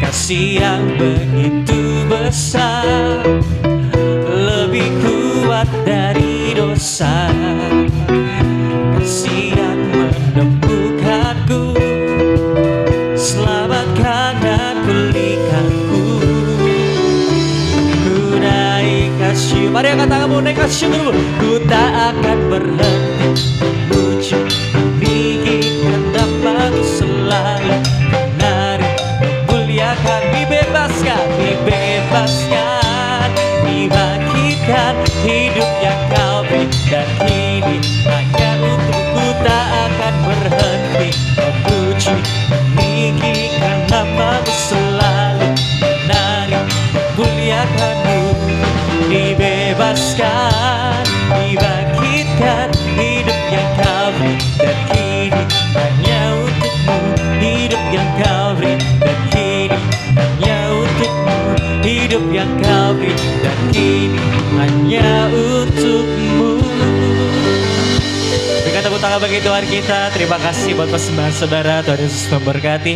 kasih yang begitu besar, lebih kuat dari dosa. Kasih yang menemukanku, Goyangkan tanganmu, naikkan syukurmu. Ku tak akan berhenti memuji, meninggikan namamu selalu. Menari, memuliakan, dibebaskan, dibebaskan, dibangkitkan. Hidup yang kau beri dan kini hanya untukku. Tak akan berhenti memuji, meninggikan namamu selalu. Menari, memuliakanmu, dibebaskan, dibangkitkan. Hidup yang kau beri dan kini hanya untukmu. Hidup yang kau beri dan kini hanya untukmu. Hidup yang kau beri dan kini hanya untukmu. Berikan tepuk tangan bagi Tuhan kita. Terima kasih buat persembahan saudara. Tuhan Yesus memberkati.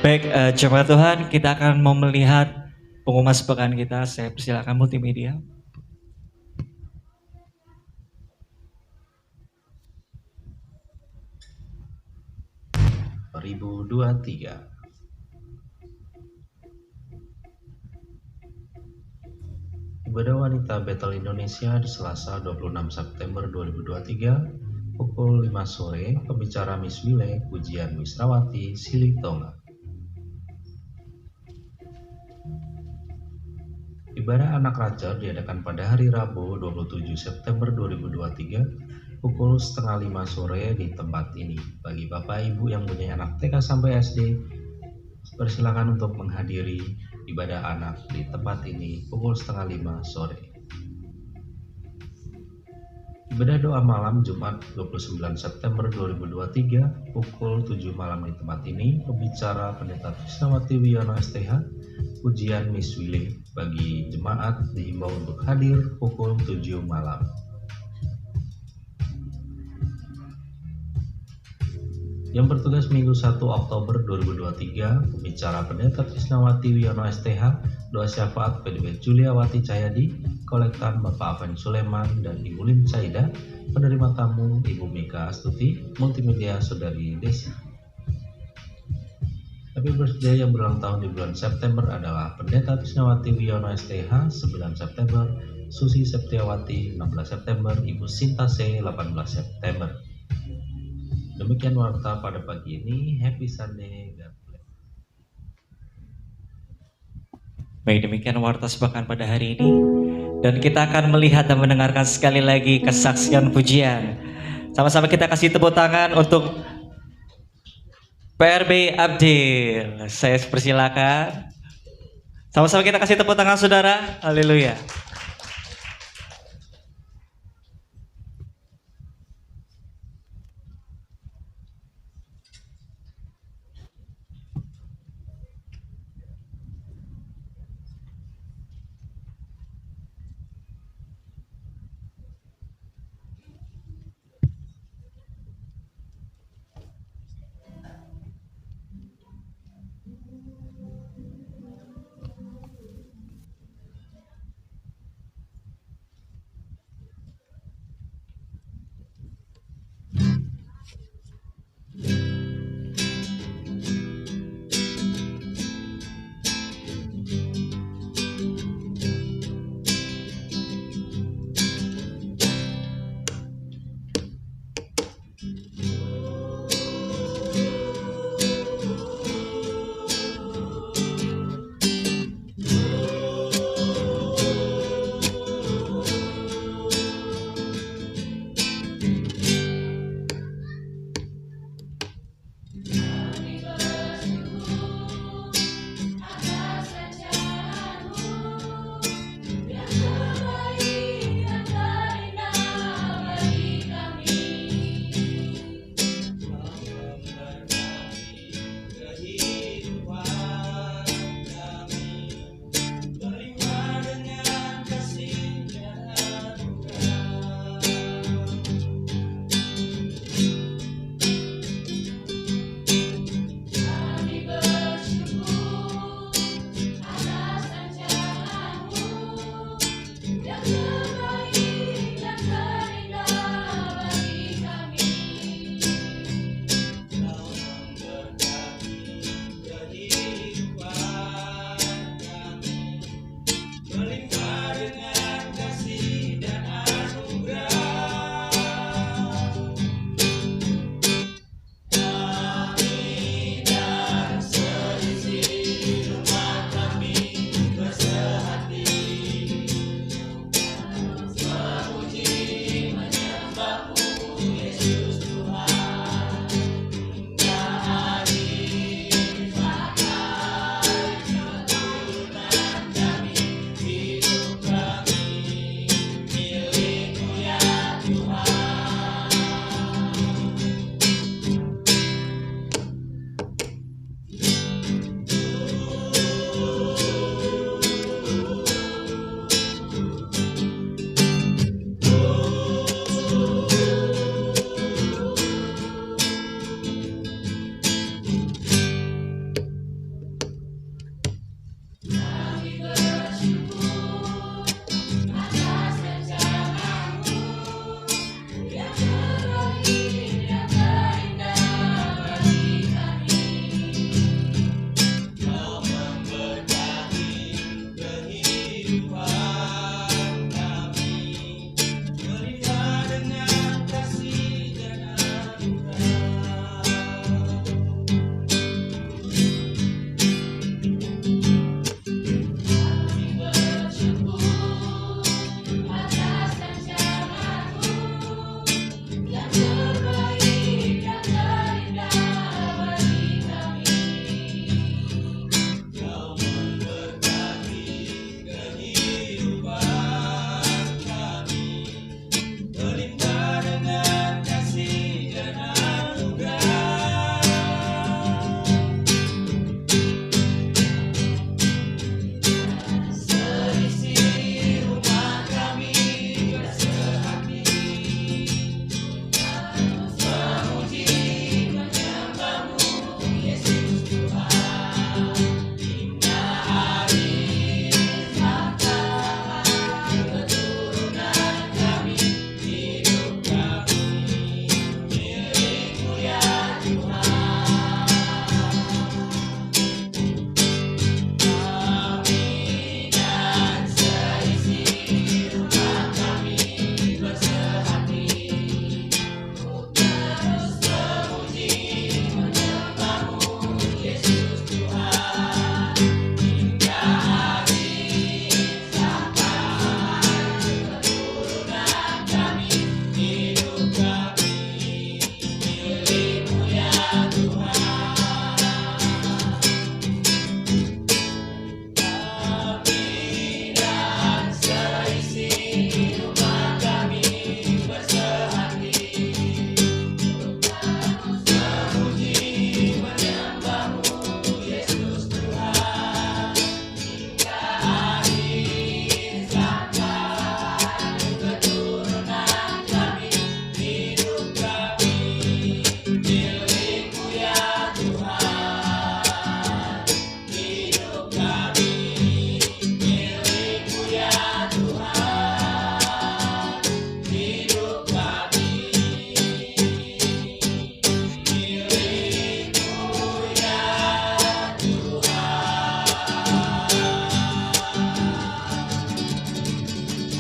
Baik, jemaat Tuhan, kita akan mau melihat pengumuman sepekan kita. Saya persilakan multimedia. (2023) Ibadah Wanita Betel Indonesia di Selasa 26 September 2023 pukul 5 sore. Pembicara Miss Wile, Pujian Wisrawati Silitonga. Ibadah Anak Raja diadakan pada hari Rabu 27 September 2023 pukul setengah 5 sore di tempat ini. Bagi Bapak Ibu yang punya anak TK sampai SD, persilakan untuk menghadiri ibadah anak di tempat ini pukul setengah 5 sore. Ibadah doa malam Jumat 29 September 2023 pukul 7 malam di tempat ini. Pembicara Pendeta Krisnawati Wiono STH, Pujian Miss Wile. Bagi jemaat dihimbau untuk hadir pukul 7 malam. Yang bertugas Minggu 1 Oktober 2023, pembicara Pendeta Krisnawati Wiono STH, doa syafaat PDB Juliawati Cahyadi, kolektan Bapak Aven Suleman dan Ibu Lim Saida, penerima tamu Ibu Mika Astuti, multimedia Saudari Desi. Happy birthday yang berulang tahun di bulan September adalah Pendeta Krisnawati Wiono STH 9 September, Susi Septiawati 16 September, Ibu Sinta C 18 September. Demikian warta pada pagi ini. Happy Sunday. God bless. Baik, demikian warta sepekan pada hari ini. Dan kita akan melihat dan mendengarkan sekali lagi kesaksian pujian. Sama-sama kita kasih tepuk tangan untuk PRB Abdil. Saya persilakan. Sama-sama kita kasih tepuk tangan saudara. Haleluya.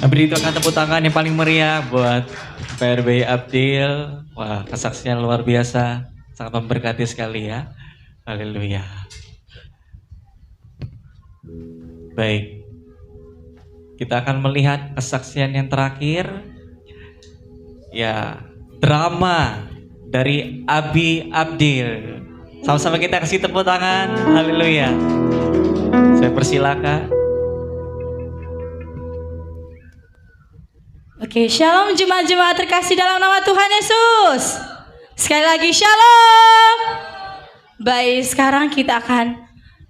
Beri tepuk tangan yang paling meriah buat PRBI Abdil. Wah, kesaksian luar biasa. Sangat memberkati sekali ya. Haleluya. Baik. Kita akan melihat kesaksian yang terakhir. Ya, drama dari Abi Abdil. Sama-sama kita kasih tepuk tangan. Haleluya. Saya persilakan. Oke, shalom jemaat-jemaat terkasih dalam nama Tuhan Yesus. Sekali lagi shalom. Baik, sekarang kita akan,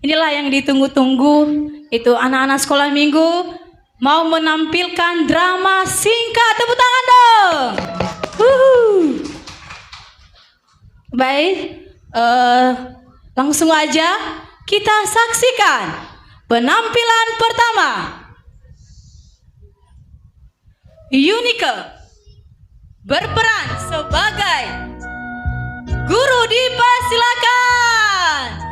inilah yang ditunggu-tunggu, itu anak-anak sekolah minggu mau menampilkan drama singkat. Tepuk tangan dong. Baik, langsung aja kita saksikan penampilan pertama. Yunike berperan sebagai guru, dipersilakan.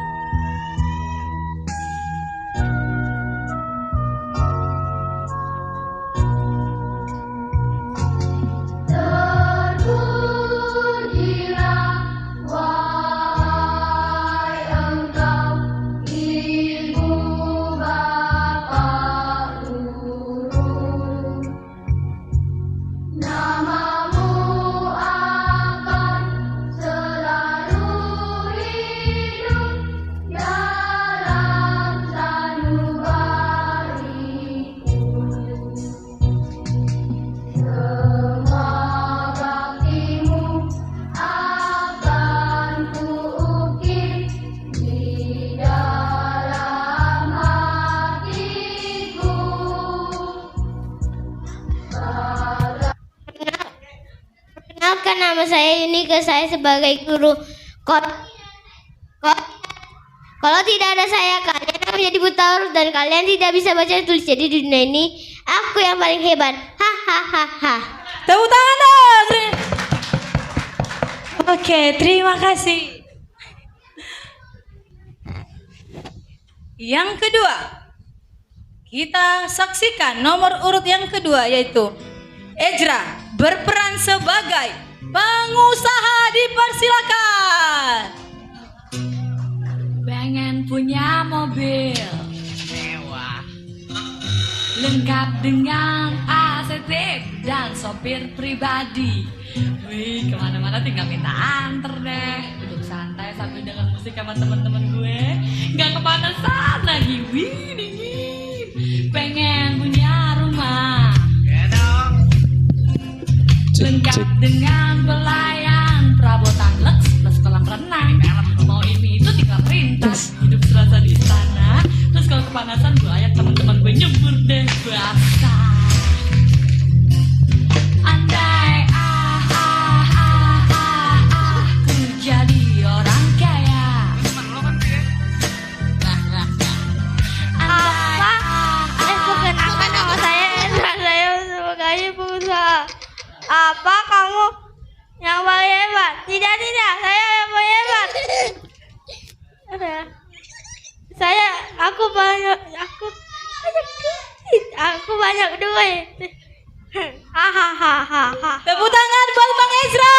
Terpujilah wahai Engkau, Ibu Bapa Guru. Namamu akan selalu hidup dalam sanubariku. Semua baktimu akan kuukir di dalam hatiku. Perkenalkan, nama saya Yunike, saya sebagai guru. Kalau tidak ada saya, kalian akan menjadi buta huruf dan kalian tidak bisa baca dan tulis. Jadi di dunia ini, aku yang paling hebat. Hahaha. Tepuk tangan dong. Oke, terima kasih. Yang kedua, kita saksikan nomor urut yang kedua, yaitu Ezra berperan sebagai pengusaha, dipersilakan. Pengen punya mobil mewah, lengkap dengan AC dan sopir pribadi. Wih, kemana-mana tinggal minta anter deh. Duduk santai sambil denger musik sama temen-temen gue, gak kepanasan lagi. Wih, dingin. Pengen punya rumah lengkap dengan pelayan, perabotan leks plus kolam renang. Mau ini itu tinggal perintah, hidup serasa di sana. Terus kalau kepanasan gue ajak teman-teman gue nyebur deh basah. Andai aku jadi orang kaya. Perkenalkan, nama saya Ezra, saya sebagai pengusaha. Apa kamu yang paling hebat? Tidak, saya yang paling hebat. Aku banyak duit. Hahaha. Tepuk tangan buat Bang Ezra.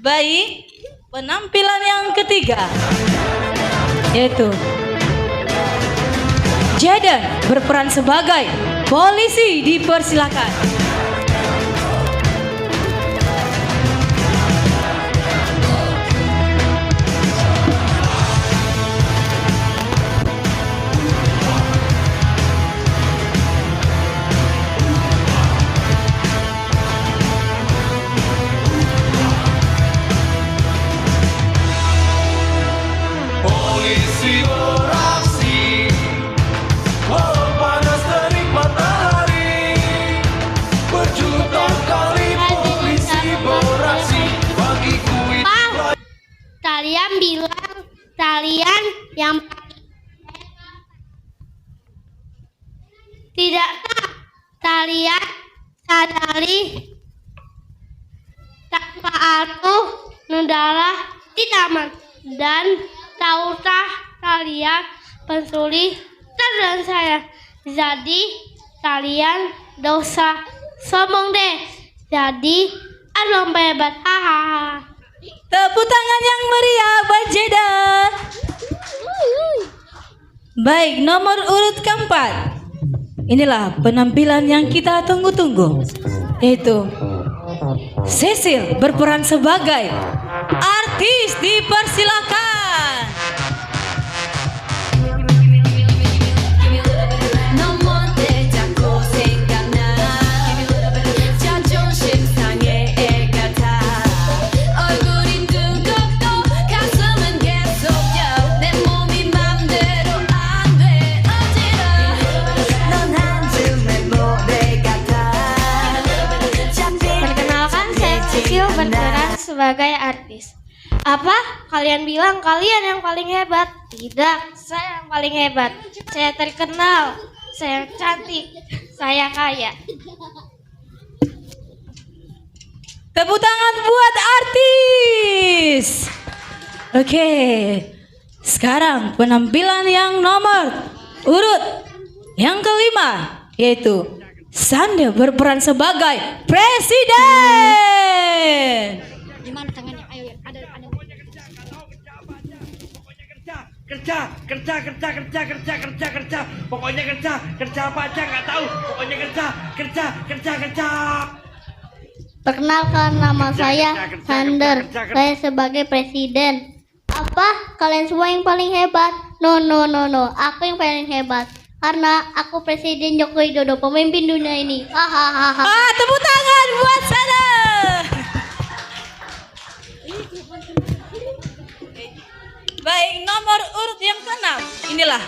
Baik, penampilan yang ketiga, yaitu Jaden berperan sebagai polisi, dipersilakan. Polisi beraksi, walau panas terik matahari, berjuta kali polisi beraksi, bagiku itu. Kalian bilang kalian yang tidakkah kalian sadari tanpa aku adalah di taman, dan tahukah kalian pensuli dan saya. Jadi kalian dosa sombong deh. Jadi lomba hebat. Hahaha. Tepuk tangan yang meriah buat Jeda. Baik, nomor urut keempat. Inilah penampilan yang kita tunggu-tunggu, yaitu Cecil berperan sebagai artis. Dipersilakan. Perkenalkan, saya Cecil berperan sebagai artis. Apa? Kalian bilang kalian yang paling hebat? Tidak, saya yang paling hebat. Saya terkenal, saya cantik, saya kaya. Tepuk tangan buat artis. Oke, sekarang penampilan yang nomor urut yang kelima, yaitu Sanda berperan sebagai presiden. Gimana tangannya? Ayo, ada. Kerja, pokoknya kerja apa aja nggak tahu, pokoknya kerja. Perkenalkan, nama saya Sander. Saya sebagai presiden. Apa? Kalian semua yang paling hebat? No. Aku yang paling hebat. Karena aku Presiden Joko Widodo, pemimpin dunia ini. Hahaha. Tepuk tangan buat Sander. Baik, nomor urut yang keenam. Inilah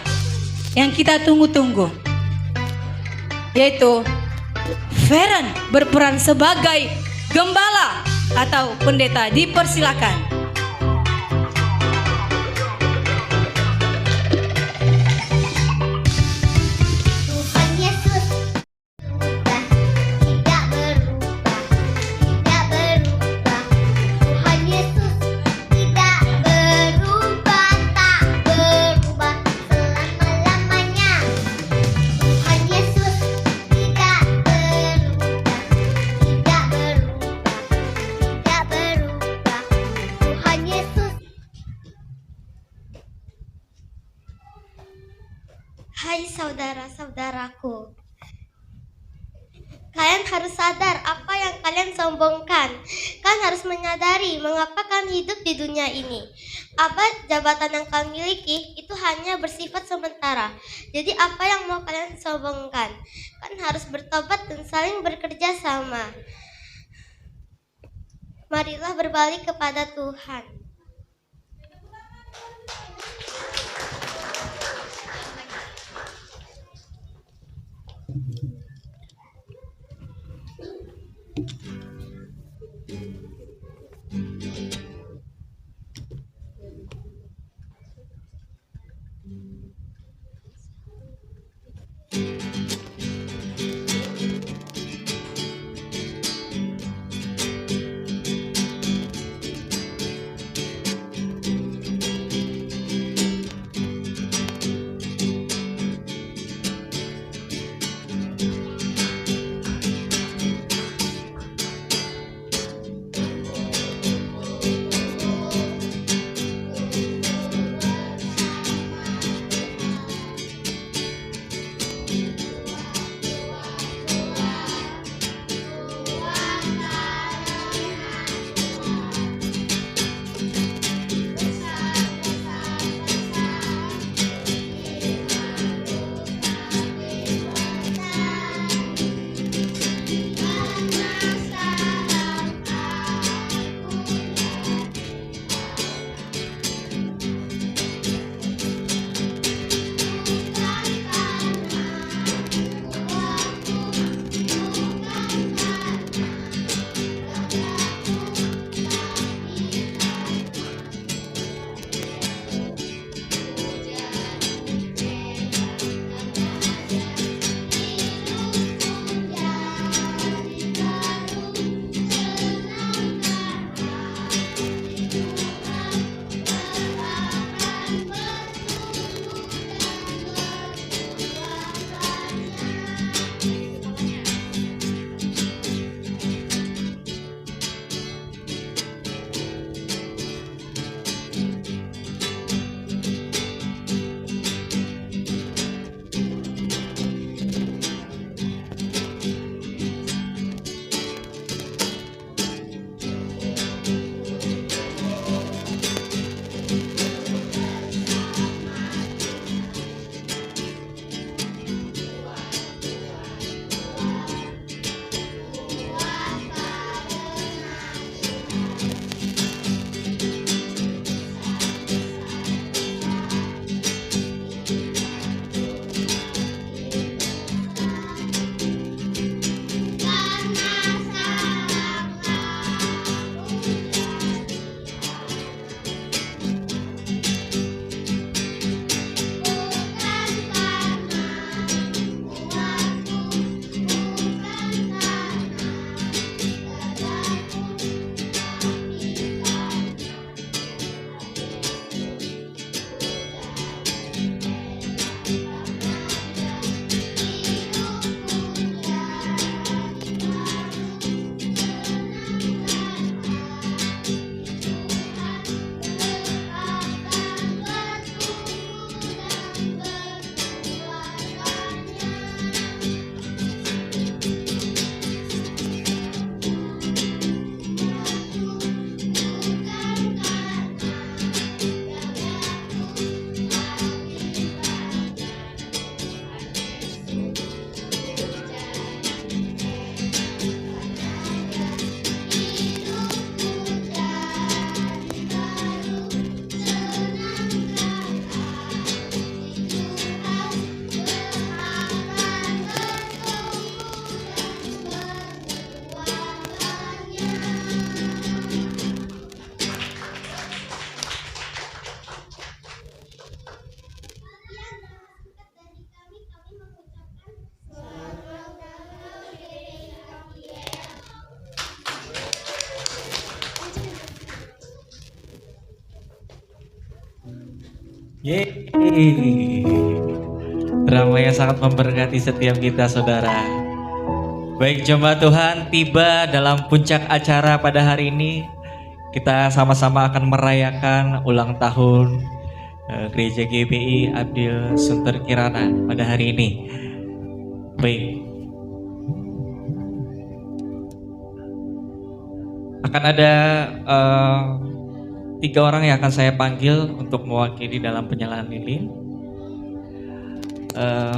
yang kita tunggu-tunggu, yaitu Feren berperan sebagai gembala atau pendeta. Dipersilakan. Tuhan Yesus tidak berubah. Tuhan Yesus tidak berubah, tak berubah selama-lamanya. Tuhan Yesus tidak berubah. Tuhan Yesus. Hai saudara-saudaraku, kalian harus sadar apa yang kalian sombongkan. Kalian harus menyadari mengapa kalian hidup di dunia ini. Apa jabatan yang kalian miliki itu hanya bersifat sementara. Jadi apa yang mau kalian sombongkan? Kalian harus bertobat dan saling bekerja sama. Marilah berbalik kepada Tuhan. Yeay. Drama yang sangat memberkati setiap kita, saudara. Baik, jemaat Tuhan, tiba dalam puncak acara pada hari ini. Kita sama-sama akan merayakan ulang tahun Gereja GBI Abdil Sunter Kirana pada hari ini. Baik, akan ada 3 orang yang akan saya panggil untuk mewakili dalam penyalaan lilin.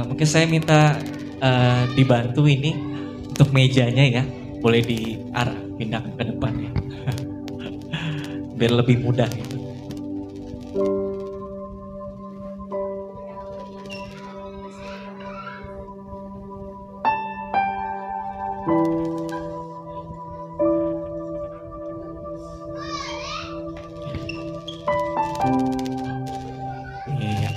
Mungkin saya minta dibantu ini untuk mejanya ya, boleh diarah pindahkan ke depan ya, biar lebih mudah gitu. Iya.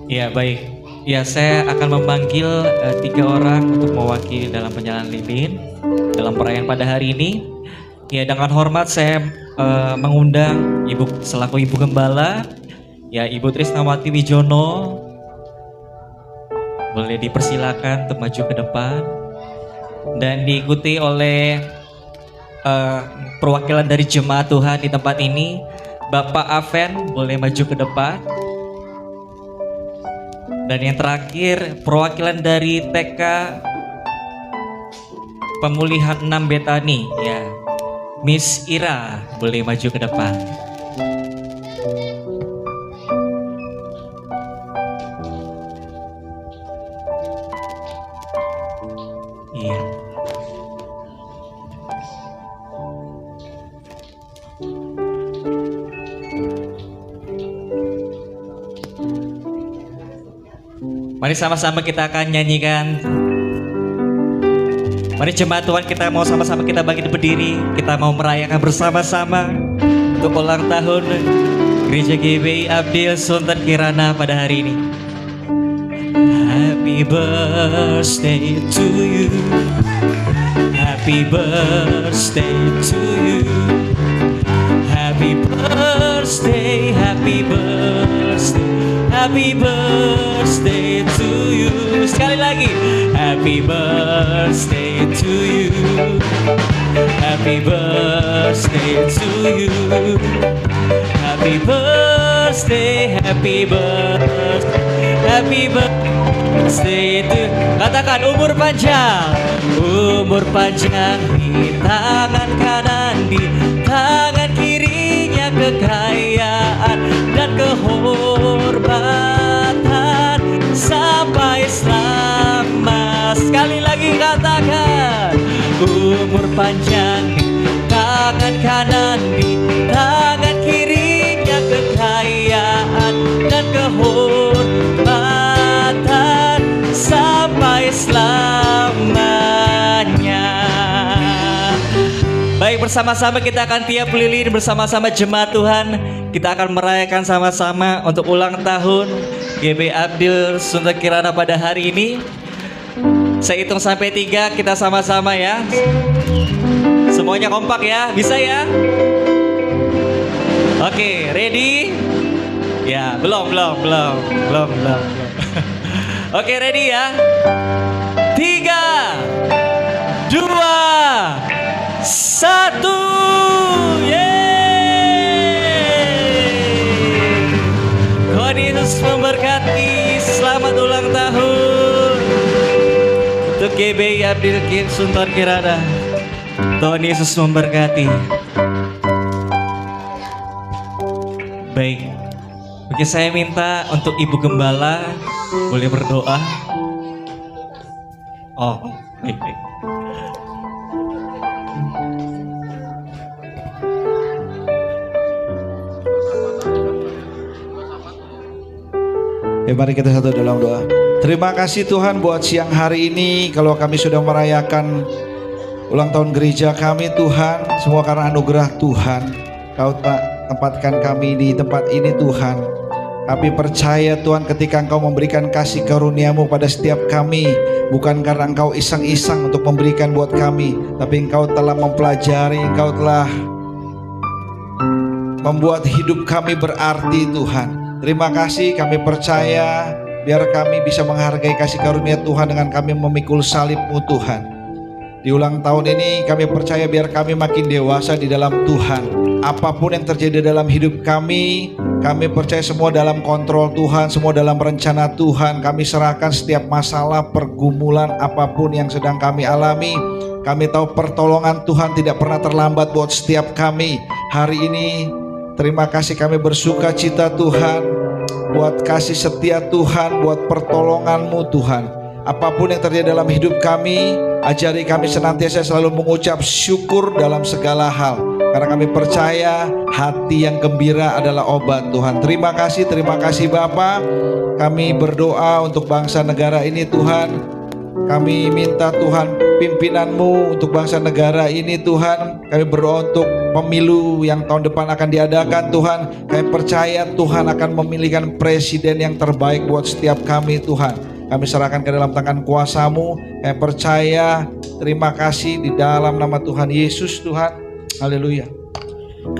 Ya baik, ya saya akan memanggil 3 orang untuk mewakili dalam penyalaan lilin dalam perayaan pada hari ini. Ya, dengan hormat saya mengundang selaku Ibu Gembala, ya Ibu Trisnawati Wijono, boleh dipersilakan untuk maju ke depan dan diikuti oleh perwakilan dari jemaat Tuhan di tempat ini. Bapak Aven boleh maju ke depan. Dan yang terakhir, perwakilan dari TK Pemulihan 6 Betani, ya, Miss Ira boleh maju ke depan. Iya. Mari sama-sama kita akan nyanyikan. Mari jemaat Tuhan, kita mau sama-sama kita bangkit berdiri. Kita mau merayakan bersama-sama untuk ulang tahun Gereja GBI Abdil Sunter Kirana pada hari ini. Happy birthday to you. Happy birthday to you. Happy birthday, happy birthday, happy birthday to you. Sekali lagi, happy birthday to you. Happy birthday to you. Happy birthday, happy birthday, happy birthday to. Katakan umur panjang di tangan kanan, di tangan kirinya kekayaan dan kehormatan sampai selama. Sekali lagi katakan, umur panjang di tangan kanan, di tangan kirinya kekayaan dan kehormatan sampai selamanya. Baik, bersama-sama kita akan tiup lilin bersama-sama jemaat Tuhan. Kita akan merayakan sama-sama untuk ulang tahun GBI Abdil Sunter Kirana pada hari ini. Saya hitung sampai 3, kita sama-sama ya. Semuanya kompak ya, bisa ya? Oke, ready? Ya, belum. Oke, ready ya? 3, 2, 1, yeay! Tuhan Yesus memberkati. Selamat ulang tahun untuk GBI Abdil Sunter Kirana. Tuhan Yesus memberkati. Baik, oke, saya minta untuk Ibu Gembala boleh berdoa. Oh, baik. Mari kita satu dalam doa. Terima kasih Tuhan buat siang hari ini. Kalau kami sudah merayakan ulang tahun gereja kami Tuhan, semua karena anugerah Tuhan. Kau tak tempatkan kami di tempat ini Tuhan. Kami percaya Tuhan ketika Engkau memberikan kasih karunia-Mu pada setiap kami, bukan karena Engkau iseng-iseng untuk memberikan buat kami, tapi Engkau telah mempelajari, Engkau telah membuat hidup kami berarti Tuhan. Terima kasih, kami percaya biar kami bisa menghargai kasih karunia Tuhan dengan kami memikul salib-Mu Tuhan. Di ulang tahun ini kami percaya biar kami makin dewasa di dalam Tuhan. Apapun yang terjadi dalam hidup kami percaya semua dalam kontrol Tuhan, semua dalam rencana Tuhan. Kami serahkan setiap masalah, pergumulan apapun yang sedang kami alami. Kami tahu pertolongan Tuhan tidak pernah terlambat buat setiap kami. Hari ini terima kasih, kami bersuka cita Tuhan buat kasih setia Tuhan, buat pertolongan-Mu Tuhan. Apapun yang terjadi dalam hidup kami, ajari kami senantiasa selalu mengucap syukur dalam segala hal. Karena kami percaya hati yang gembira adalah obat Tuhan. Terima kasih Bapa. Kami berdoa untuk bangsa negara ini Tuhan. Kami minta Tuhan pimpinan-Mu untuk bangsa negara ini Tuhan. Kami berdoa untuk pemilu yang tahun depan akan diadakan Tuhan. Kami percaya Tuhan akan memilihkan presiden yang terbaik buat setiap kami Tuhan. Kami serahkan ke dalam tangan kuasa-Mu. Kami percaya, terima kasih di dalam nama Tuhan Yesus Tuhan. Haleluya.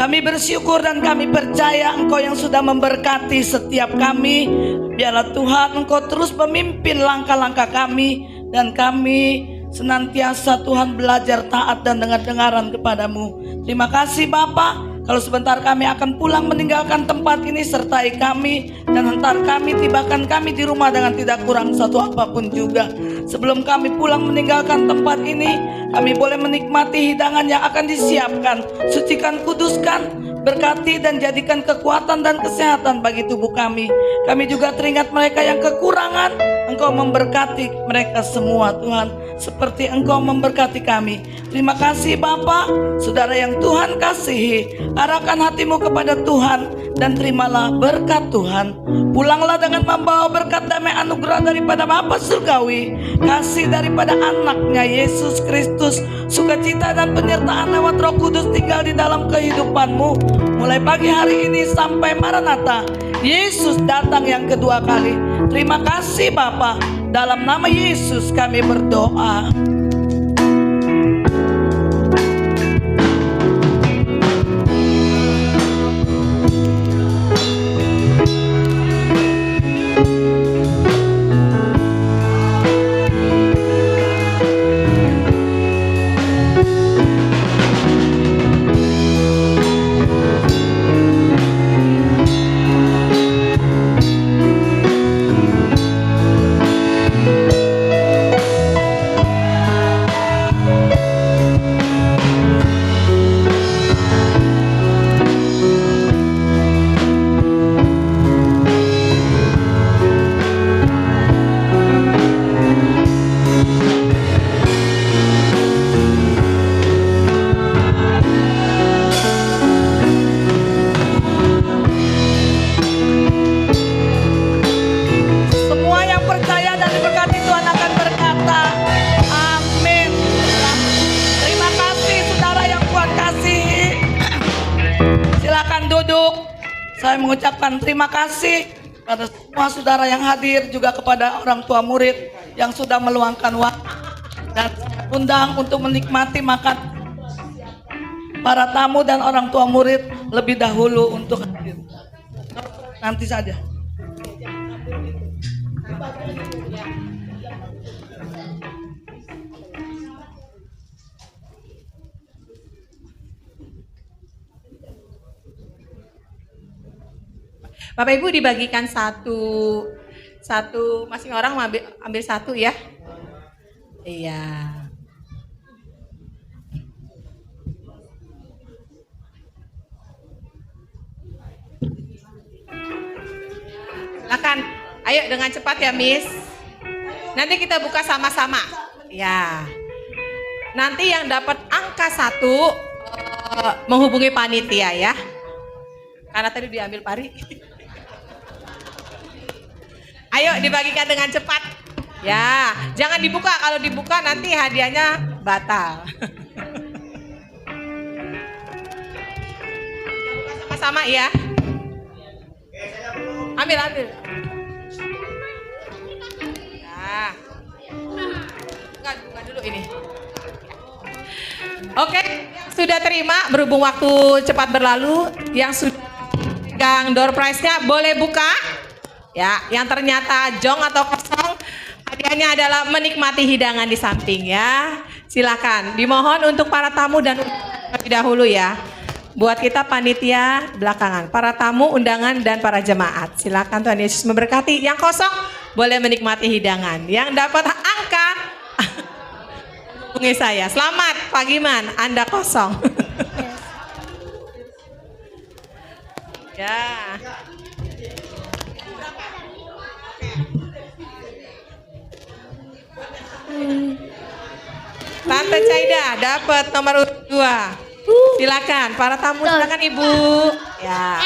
Kami bersyukur dan kami percaya Engkau yang sudah memberkati setiap kami. Biarlah Tuhan Engkau terus memimpin langkah-langkah kami, dan kami senantiasa Tuhan belajar taat dan dengar-dengaran kepadamu. Terima kasih Bapa. Kalau sebentar kami akan pulang meninggalkan tempat ini, sertai kami dan hantar kami, tibakan kami di rumah dengan tidak kurang satu apapun juga. Sebelum kami pulang meninggalkan tempat ini, kami boleh menikmati hidangan yang akan disiapkan. Sucikan, kuduskan, berkati dan jadikan kekuatan dan kesehatan bagi tubuh kami. Kami juga teringat mereka yang kekurangan, Engkau memberkati mereka semua Tuhan, seperti Engkau memberkati kami. Terima kasih Bapa. Saudara yang Tuhan kasihi, arahkan hatimu kepada Tuhan dan terimalah berkat Tuhan. Pulanglah dengan membawa berkat damai anugerah daripada Bapa Surgawi, kasih daripada anaknya Yesus Kristus, sukacita dan penyertaan lewat Roh Kudus tinggal di dalam kehidupanmu. Mulai pagi hari ini sampai Maranatha, Yesus datang yang kedua kali. Terima kasih Bapa. Dalam nama Yesus kami berdoa. Saya mengucapkan terima kasih pada semua saudara yang hadir, juga kepada orang tua murid yang sudah meluangkan waktu dan undang untuk menikmati makan para tamu dan orang tua murid lebih dahulu untuk hadir. Nanti saja. Bapak Ibu dibagikan satu masing orang ambil satu ya. Iya. Silakan, ayo dengan cepat ya Miss. Nanti kita buka sama-sama. Ya. Nanti yang dapat angka 1 menghubungi panitia ya. Karena tadi diambil Pari. Ayo dibagikan dengan cepat. Ya, jangan dibuka. Kalau dibuka nanti hadiahnya batal. Sama-sama ya. Ambil. Ya. Buka dulu ini. Oke, sudah terima berhubung waktu cepat berlalu. Yang sudah pegang door prize-nya boleh buka. Ya, yang ternyata jong atau kosong, hadiahnya adalah menikmati hidangan di samping ya. Silakan. Dimohon untuk para tamu dan terlebih dahulu ya. Buat kita panitia belakangan, para tamu, undangan dan para jemaat. Silakan, Tuhan Yesus memberkati. Yang kosong boleh menikmati hidangan. Yang dapat angka hubungi saya. Selamat Pak Giman, Anda kosong. Ya. Tante Caida dapat nomor 2. Silakan para tamu, silakan Ibu. Ya.